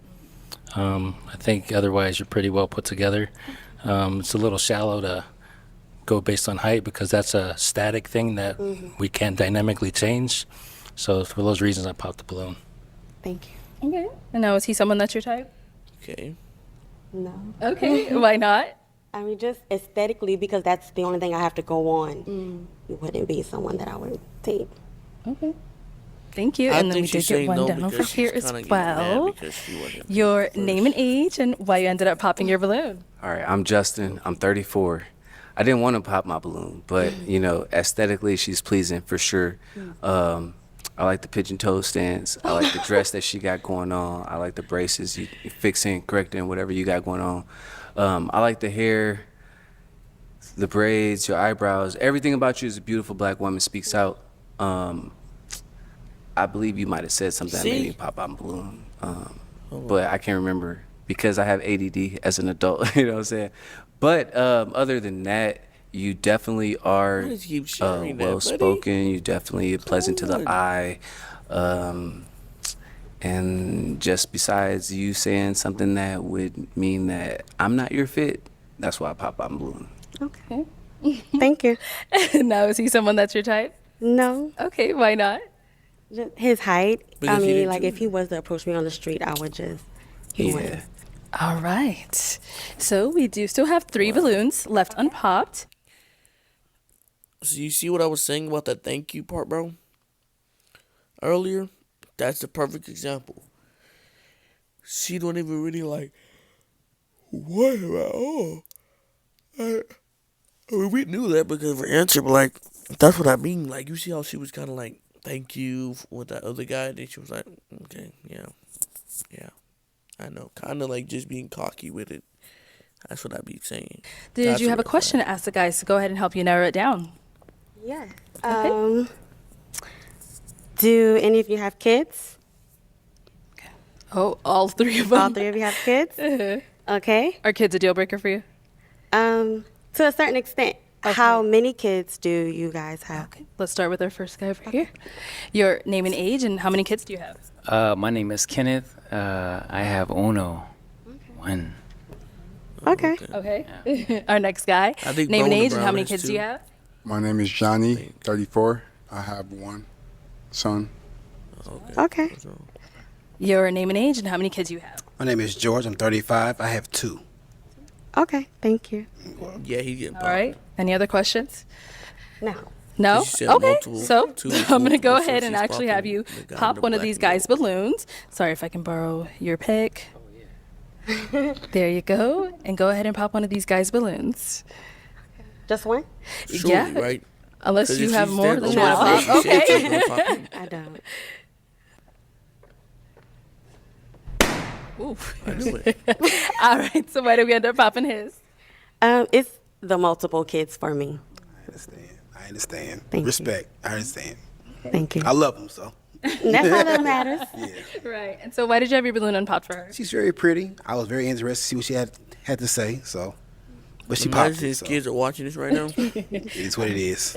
I think otherwise you're pretty well put together. It's a little shallow to go based on height because that's a static thing that we can't dynamically change. So for those reasons, I popped the balloon. Thank you. Okay. And now, is he someone that's your type? Okay. No. Okay. Why not? I mean, just aesthetically, because that's the only thing I have to go on. It wouldn't be someone that I would take. Okay. Thank you. I And then we think she's did get saying one no down over because here she's as kinda getting mad well. because she wasn't Your name and age and why you ended up popping your balloon. All right, I'm Justin. I'm 34. I didn't want to pop my balloon, but you know, aesthetically, she's pleasing for sure. I like the pigeon toe stance. I like the dress that she got going on. I like the braces, you fixing, correcting, whatever you got going on. I like the hair, the braids, your eyebrows. Everything about you as a beautiful black woman speaks out. I believe you might have said something that made me pop out my balloon, but I can't remember because I have ADD as an adult. You know what I'm saying? But other than that, you definitely are Why does he keep sharing that, well spoken. You definitely pleasant to the eye. And just besides you saying something that would mean that I'm not your fit, that's why I pop out my balloon. Okay. Thank you. Now, is he someone that's your type? No. Okay. Why not? Just his height. Because I he mean, didn't like do if he was to approach me on the street, I would just. He Yeah. wouldn't. All right. So we do still have 3 balloons left unpopped. So you see what I was saying about that thank you part, bro? Earlier, that's the perfect example. She don't even really like, what about, I mean, we knew that because of her answer, but like, that's what I mean. Like, you see how she was kind of like, thank you with that other guy, then she was like, okay, yeah, I know. Kind of like just being cocky with it. That's what I be saying. Did That's you have a what it question to ask the guys to go ahead and help you narrow it down? Yeah. Do any of you have kids? Oh, all 3 of them. All 3 of you have kids? Okay. Are kids a deal breaker for you? To a certain extent. How many kids do you guys have? Okay. Let's start with our first guy over here. Your name and age, and how many kids do you have? My name is Kenneth. I have uno. One. Okay. Okay. Our next guy. I think Name and Bona age, and how Brown many is kids do too. you have? My name is Johnny, 34. I have 1 son. Okay. Your name and age, and how many kids you have? My name is George. I'm 35. I have 2. Okay. Thank you. Yeah, he getting All right. Any other questions? No. No? You said Okay. multiple, So two, I'm going to go multiple, so ahead and she's actually have popping you the guy pop with the one of black these and guys' balloons. Sorry if I can borrow your pick. There you go. And go ahead and pop one of these guys' balloons. Just one? Surely, Yeah. right? Unless 'Cause you if have she's more there, than go one. for it. She said she was Okay. gonna pop it. I don't. Oof. I knew it. All right. So why did we end up popping his? It's the multiple kids for me. I understand. Thank you. Respect. I understand. Thank you. I love them, so. That's all that matters. Right. And so why did you have your balloon unpopped for her? She's very pretty. I was very interested to see what she had to say, so. But she popped Imagine it, his so. kids are watching this right now. It is what it is.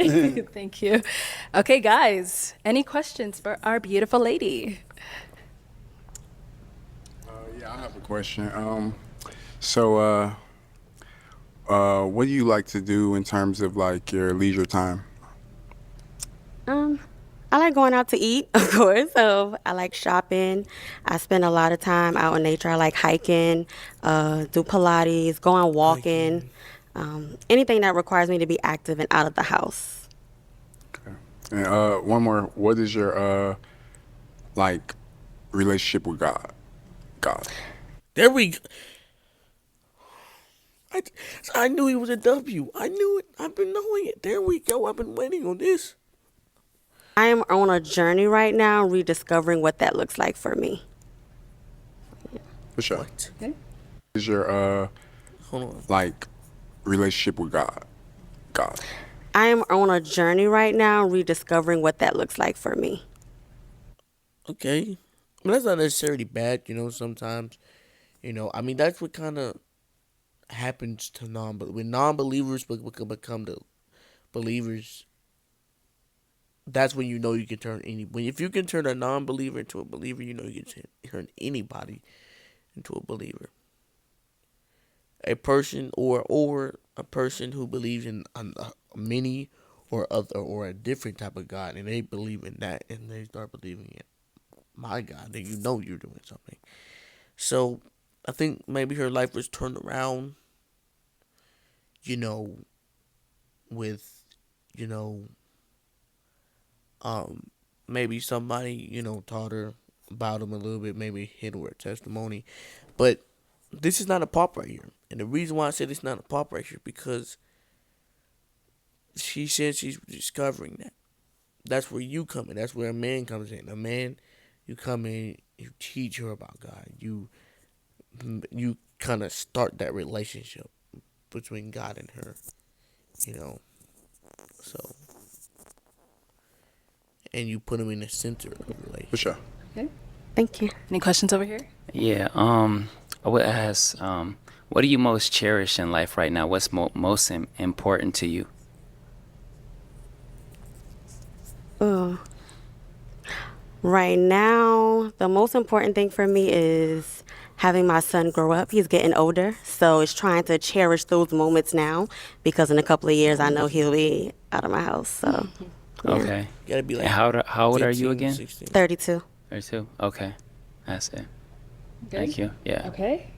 Thank you. Okay, guys. Any questions for our beautiful lady? Yeah, I have a question. So, what do you like to do in terms of like your leisure time? I like going out to eat, of course. So I like shopping. I spend a lot of time out in nature. I like hiking, do Pilates, going walking, anything that requires me to be active and out of the house. And one more. What is your like relationship with God? God. There we go. I knew he was a W. I knew it. I've been knowing it. There we go. I've been waiting on this. I am on a journey right now, rediscovering what that looks like for me. For sure. Okay. Is your Hold on. like relationship with God? God. I am on a journey right now, rediscovering what that looks like for me. Okay. I mean, that's not necessarily bad, sometimes. I mean, that's what kind of happens to when non-believers become the believers. That's when you know you can turn if you can turn a non-believer into a believer, you can turn anybody into a believer. A person or a person who believes in a many or other or a different type of God, and they believe in that, and they start believing in my God, then you're doing something. So I think maybe her life was turned around, with, maybe somebody, taught her about him a little bit, maybe hit her with testimony. But this is not a pop right here. And the reason why I said it's not a pop right here, because she said she's discovering that. That's where you come in. That's where a man comes in. A man, you come in, you teach her about God. You kind of start that relationship between God and her, so, and you put him in the center of the relationship. For sure. Okay. Thank you. Any questions over here? Yeah. I would ask, what do you most cherish in life right now? What's most important to you? Right now, the most important thing for me is having my son grow up. He's getting older, so it's trying to cherish those moments now, because in a couple of years I know he'll be out of my house. So, yeah. Okay. You gotta be like and how old are you 15, again? 16. 32. 32. Okay. That's it. Thank you. Yeah. Okay.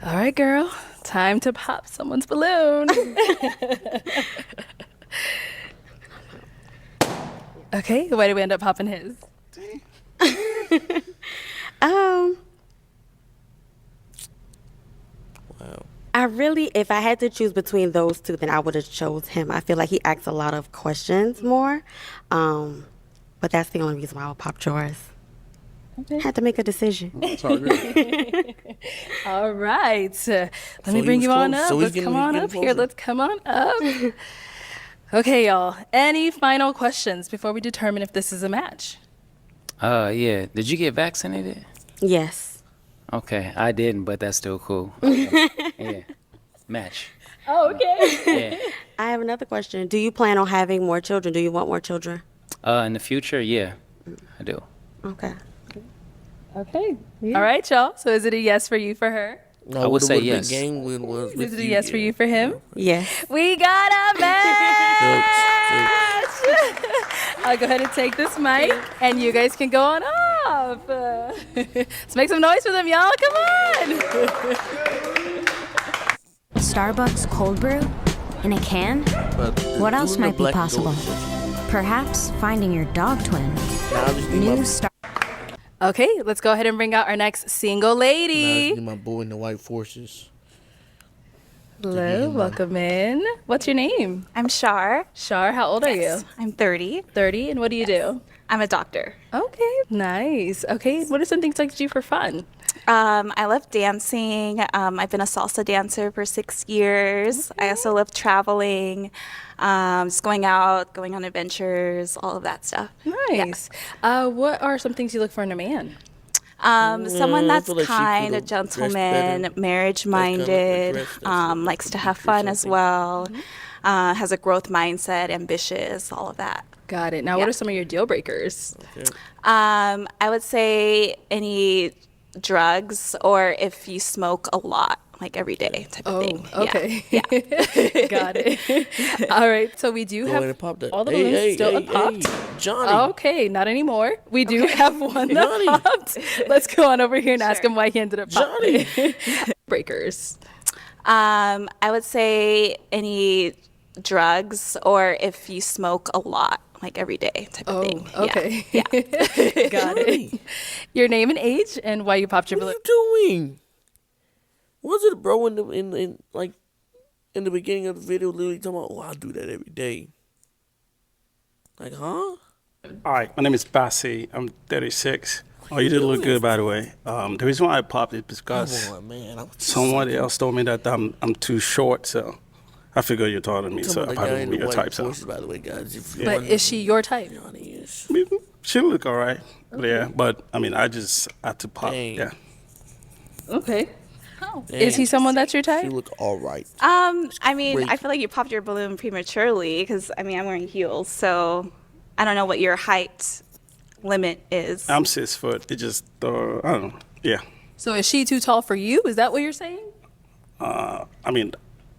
All right, girl. Time to pop someone's balloon. Okay. Why did we end up popping his? I really, if I had to choose between those two, then I would have chose him. I feel like he asks a lot of questions more. But that's the only reason why I would pop yours. Okay. Had to make a decision. All right. Let So me he bring was you on close. up. So he's Let's getting- come on getting up here. closer. Let's come on up. Okay, y'all. Any final questions before we determine if this is a match? Yeah. Did you get vaccinated? Yes. Okay, I didn't, but that's still cool. Yeah. Match. Oh, okay. Yeah. I have another question. Do you plan on having more children? Do you want more children? In the future, yeah, I do. Okay. Okay. All right, y'all. So is it a yes for you for her? No, I would say the yes. Game was Is it a yes for you for him? Yes. We got a match! I'll go ahead and take this mic, and you guys can go on off. Let's make some noise for them, y'all. Come on! Starbucks cold brew? In a can? What else might be possible? Perhaps finding your dog twin. New Star. Okay, let's go ahead and bring out our next single lady. My boy in the white forces. Hello, welcome in. What's your name? I'm Shar. Shar, how old are you? I'm 30. 30, and what do you do? I'm a doctor. Okay, nice. Okay, what are some things like to do for fun? I love dancing. I've been a salsa dancer for 6 years. I also love traveling, just going out, going on adventures, all of that stuff. Nice. What are some things you look for in a man? Someone I that's feel like she kind, a could've dressed gentleman, better. marriage-minded, likes to have fun as well, has a growth mindset, ambitious, all of that. Got it. Now, what are some of your deal breakers? I would say any drugs or if you smoke a lot, like every day type of thing. Okay. Yeah. Got it. All right. So we do Go ahead have and pop that. all the Hey, balloons hey, still hey, unpopped. hey, Johnny. Okay, not anymore. We do have one that popped. Let's go on over here and ask him why he ended up popping. Breakers. I would say any drugs or if you smoke a lot, like every day type of thing. Okay. Yeah. Got it. Your name and age and why you popped your balloon. What are you doing? Was it bro in the beginning of the video literally talking about, oh, I'll do that every day? Like, huh? All right, my name is Bassi. I'm 36. Oh, you did look good, by the way. The reason why I popped it is because Come on, man. someone else told me that I'm too short, so I figured you're taller than me, so I probably wouldn't be your type. So By the way, guys, if But is she your type? she look all right, yeah. But I mean, I just had to pop. Dang. Yeah. Okay. Is he someone that's your type? She look all right. I mean, Great. I feel like you popped your balloon prematurely because, I mean, I'm wearing heels, so I don't know what your height limit is. I'm 6 foot. It just, I don't know. Yeah. So is she too tall for you? Is that what you're saying? I mean,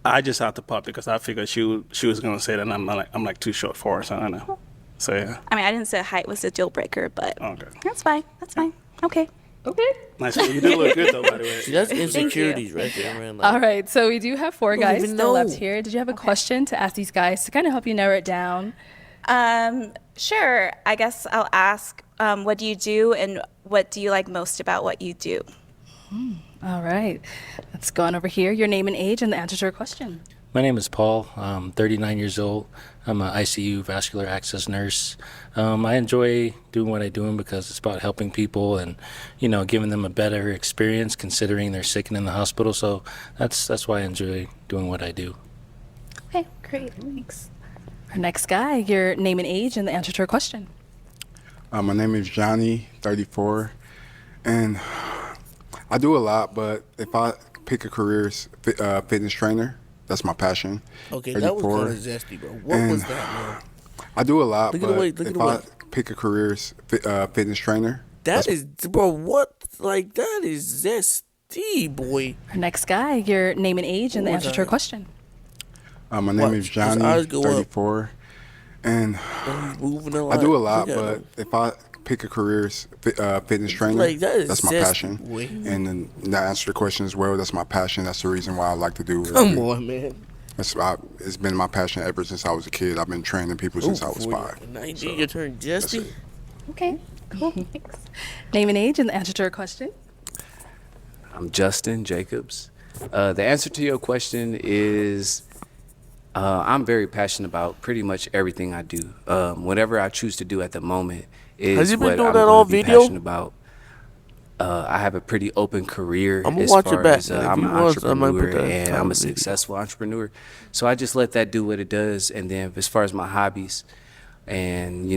I just had to pop because I figured she was gonna say that I'm like too short for her. So I don't know. So yeah. I mean, I didn't say height was a deal breaker, but Okay. that's fine. That's fine. Okay. Okay. Nice. You do look good though, by the way. See, that's Thank you. insecurities right there, man. Like, All right. So we do have 4 don't guys even still left know. here. Did you have a question to ask these guys to kind of help you narrow it down? Sure. I guess I'll ask, what do you do and what do you like most about what you do? All right. Let's go on over here. Your name and age and the answer to your question. My name is Paul. I'm 39 years old. I'm an ICU vascular access nurse. I enjoy doing what I do because it's about helping people and, giving them a better experience considering they're sick and in the hospital. So that's why I enjoy doing what I do. Okay, great. Thanks. Our next guy, your name and age and the answer to your question. My name is Johnny, 34, and I do a lot, but if I pick a career as fitness trainer, that's my passion. Okay, that was 34, kind of zesty, bro. What was that, man? I do a lot, Look at but the weight, look at if the I weight. pick a career as fitness trainer, That is, bro, what? Like, that is zesty, boy. Our next guy, your name and age and the What answer was to your that? question. my name Watch, is his Johnny, eyes go up. 34, and Moving a I do a lot. lot, Look at but him. if I pick a career as fitness trainer. Like, that is that's my zesty, passion. boy. And then that answers your question as well. That's my passion. That's the reason why I like to do what I Come do. on, man. It's been my passion ever since I was a kid. I've been training people since I was 5. Now you do your turn, Justin. Okay, cool. Thanks. Name and age and the answer to her question. I'm Justin Jacobs. The answer to your question is I'm very passionate about pretty much everything I do. Whatever I choose to do at the moment is Has you been what doing I'm that going all to be video? passionate about. I have a pretty open career I'ma as watch it far back, as man. If I'm you an want, I might put entrepreneur that and on I'm a video. successful entrepreneur. So I just let that do what it does. And then as far as my hobbies and,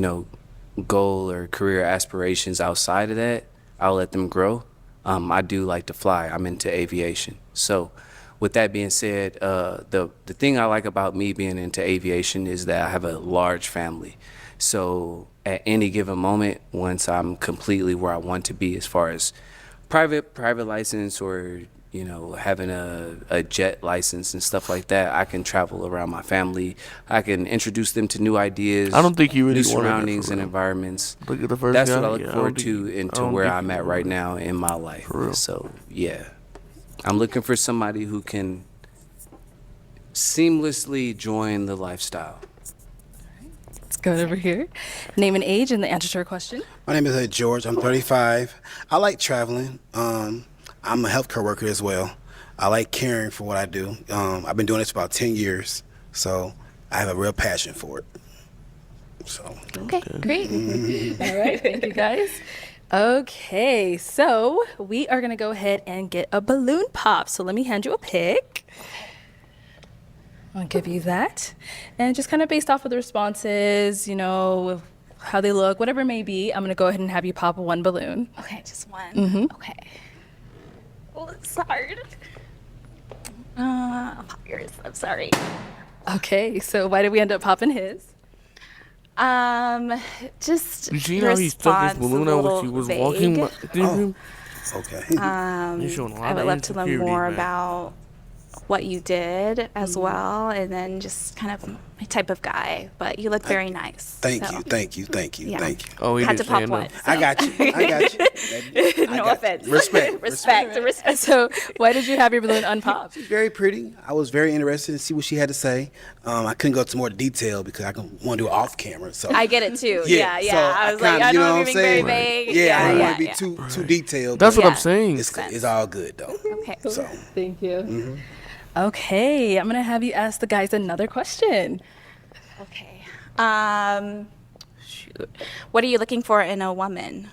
goal or career aspirations outside of that, I'll let them grow. I do like to fly. I'm into aviation. So with that being said, the thing I like about me being into aviation is that I have a large family. So at any given moment, once I'm completely where I want to be as far as private license or having a jet license and stuff like that, I can travel around my family. I can introduce them to new ideas. I don't think you really new wanted that surroundings for and real. environments. Look at the first That's guy. what I look Yeah, I forward don't to think- I into don't where think I'm you at right now in my life. For real. So yeah, I'm looking for somebody who can seamlessly join the lifestyle. Let's go over here. Name and age and the answer to her question. My name is George. I'm 35. I like traveling. I'm a healthcare worker as well. I like caring for what I do. I've been doing this for about 10 years, so I have a real passion for it. So. Okay, great. All right, thank you guys. Okay, so we are gonna go ahead and get a balloon pop. So let me hand you a pick. I'll give you that. And just kind of based off of the responses, how they look, whatever it may be, I'm gonna go ahead and have you pop one balloon. Okay, just one. Mhm. Okay. Oh, it's hard. I'll pop yours. I'm sorry. Okay, so why did we end up popping his? Just You see how he stuck his balloon out when she was walking? Okay. You're showing a lot I would of love to learn insecurity, more man. about what you did as Mm-hmm. well, and then just kind of my type of guy. But you look very nice. Thank so. you, thank you, thank you, Yeah. thank you. Oh, he Had didn't to pop say one. enough. I got you. I got you. No offense. Respect. So why did you have your balloon unpopped? She's very pretty. I was very interested to see what she had to say. I couldn't go into more detail because I want to do it off camera. So I get it too. Yeah. so I was like, I know I'm being very vague. Yeah, I don't want to be yeah. too detailed. That's but what I'm saying. It's all good though. Okay. So. Thank you. Mhm. Okay, I'm gonna have you ask the guys another question. Okay. Shoot. What are you looking for in a woman?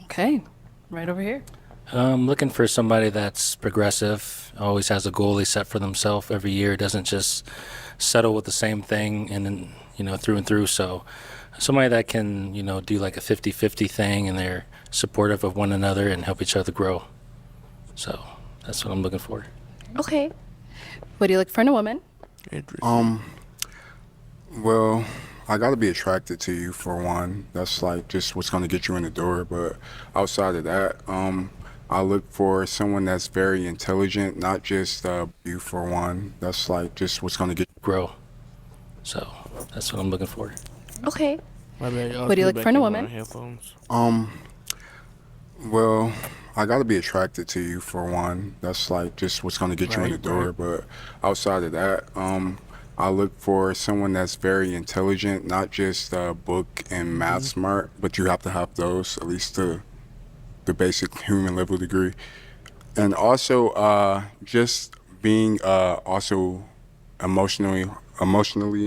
Okay, right over here. I'm looking for somebody that's progressive, always has a goal they set for themselves every year, doesn't just settle with the same thing and then, through and through. So somebody that can, do like a 50-50 thing and they're supportive of one another and help each other grow. So that's what I'm looking for. Okay. What do you look for in a woman? Well, I got to be attracted to you for one. That's like just what's going to get you in the door. But outside of that, I look for someone that's very intelligent, not just you for one. That's like just what's going to get grow. So that's what I'm looking for. Okay. My bad, y'all. What do you Put look back for in a in woman? my headphones. Well, I got to be attracted to you for one. That's like just what's going to get you in the Right, door. right. But outside of that, I look for someone that's very intelligent, not just book and math smart, but you have to have those, at least the basic human level degree. And also just being also emotionally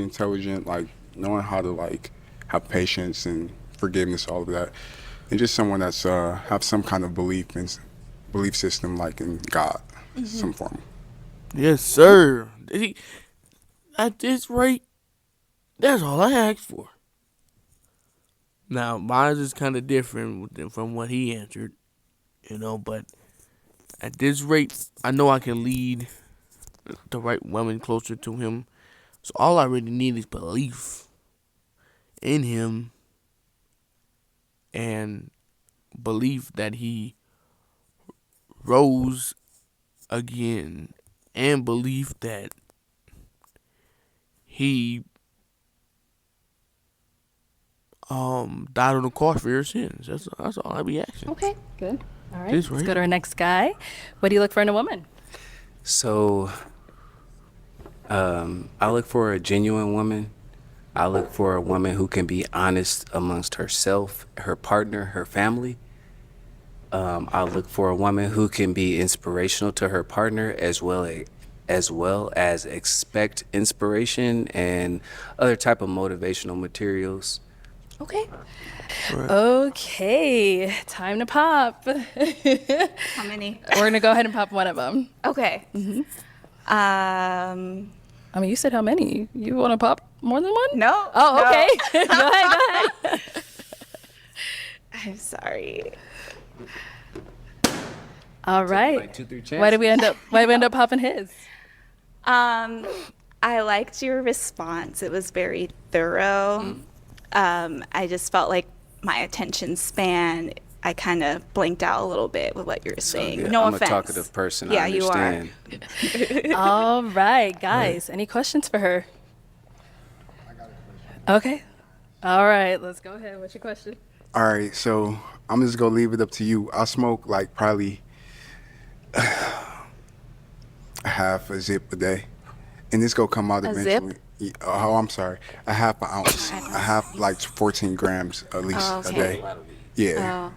intelligent, like knowing how to like have patience and forgiveness, all of that. And just someone that's have some kind of belief system, like in God, some form. Yes, sir. At this rate, that's all I asked for. Now, mine is kind of different from what he answered, but at this rate, I know I can lead the right woman closer to him. So all I really need is belief in him and belief that he rose again and belief that he died on the cross for your sins. That's all I be asking. Okay, good. All right, This let's right. go to our next guy. What do you look for in a woman? So, I look for a genuine woman. I look for a woman who can be honest amongst herself, her partner, her family. I look for a woman who can be inspirational to her partner as well as expect inspiration and other type of motivational materials. Okay. Okay, time to pop. How many? We're gonna go ahead and pop one of them. Okay. I mean, you said how many? You want to pop more than one? No. Oh, no. okay. Go ahead. I'm sorry. All right. Like 2-3 Why did we end up popping his? I liked your response. It was very thorough. I just felt like my attention span, I kind of blinked out a little bit with what you were saying. Yeah, No I'm offense. a talkative person. Yeah, I you understand. All right, guys. Any questions for her? Okay. All right, let's go ahead. What's your question? All right, so I'm just gonna leave it up to you. I smoke like probably half a zip a day, and this gonna come out A zip? eventually. Oh, I'm sorry, a half an ounce, a half like 14 grams at least Oh, a okay. day. Yeah. Oh.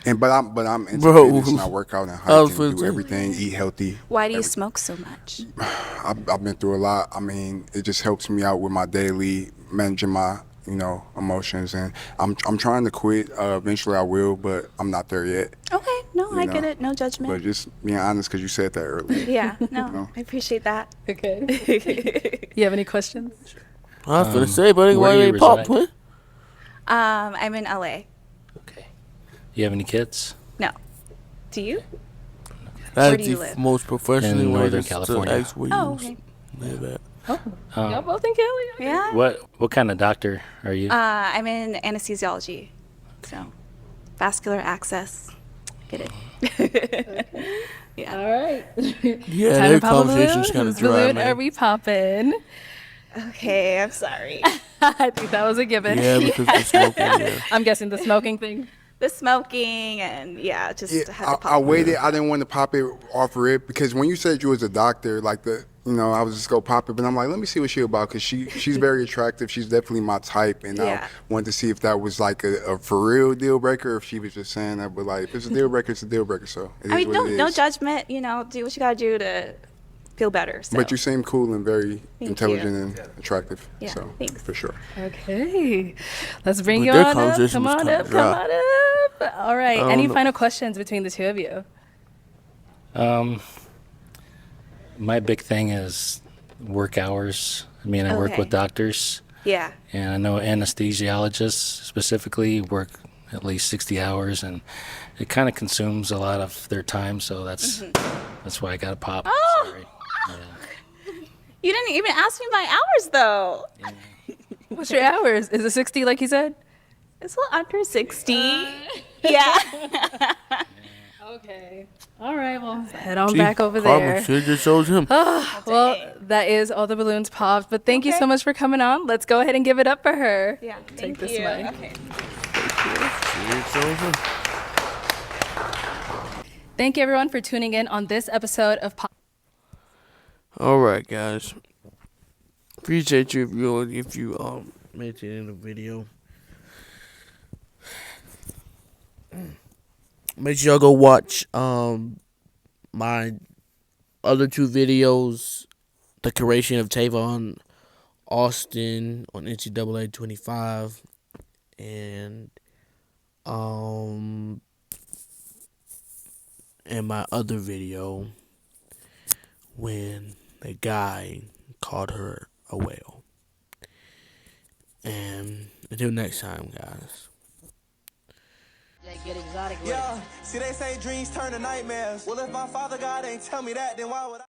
And but I'm into Bro. fitness and I work out and I hike was and finna do say. everything, eat healthy. Why do you smoke so much? I've been through a lot. I mean, it just helps me out with my daily managing my emotions, and I'm trying to quit. Eventually I will, but I'm not there yet. Okay, no, You I know, get it. No judgment. But just being honest, because you said that earlier. Yeah, no, know? I appreciate that. Okay. You have any questions? I was finna say, buddy, where why do you they pop, reside? man? I'm in LA. You have any kids? No. Do you? That's Where do you the live? most professionally In Northern raised to California. ask where Oh, you okay. live at. Y'all both in Cali? Yeah. What kind of doctor are you? I'm in anesthesiology, so vascular access. Get it? Yeah. All right. Yeah, Time their to pop a conversation's balloon. kinda Whose dry, balloon man. are we popping? Okay, I'm sorry. I think that was a given. Yeah, because the smoking, yeah. I'm guessing the smoking thing. The smoking and yeah, just Yeah, had to pop. I waited. I didn't want to pop it off rip because when you said you was a doctor, like I was just go pop it. But I'm like, let me see what she about because she's very attractive. She's definitely my type, and Yeah. I wanted to see if that was like a for real deal breaker, or if she was just saying that. But like, if it's a deal breaker, it's a deal breaker. So it is I mean, what it no is. judgment. Do what you gotta do to feel better. So. But you seem cool and very Thank intelligent you. and attractive. Yeah, so thanks. for sure. Okay. Let's bring But you their on up. conversation Come was on kinda up. Come dry. on up. All right. I Any don't know. final questions between the two of you? My big thing is work hours. I mean, I work Okay. with doctors, Yeah. and I know anesthesiologists specifically work at least 60 hours, and it kind of consumes a lot of their time. So that's why I got to pop. Oh. Sorry. You didn't even ask me my hours though. What's your hours? Is it 60 like you said? It's a little under 60. Yeah. Okay. All right. Well, head on See, back over Carmen there. should just chose him. Well, that is all the balloons popped. But thank you so much for coming on. Let's go ahead and give it up for her. Yeah. Take Thank this you. mic. Okay. Should chose him. Thank you, everyone, for tuning in on this episode of Pop. All right, guys. Appreciate you if you made it in the video. Make sure y'all go watch my other two videos, The Curation of Tavon Austin on NCAA 25 and my other video when the guy called her a whale. And until next time, guys. Yeah, see they say dreams turn to nightmares. Well, if my father God ain't tell me that, then why would I?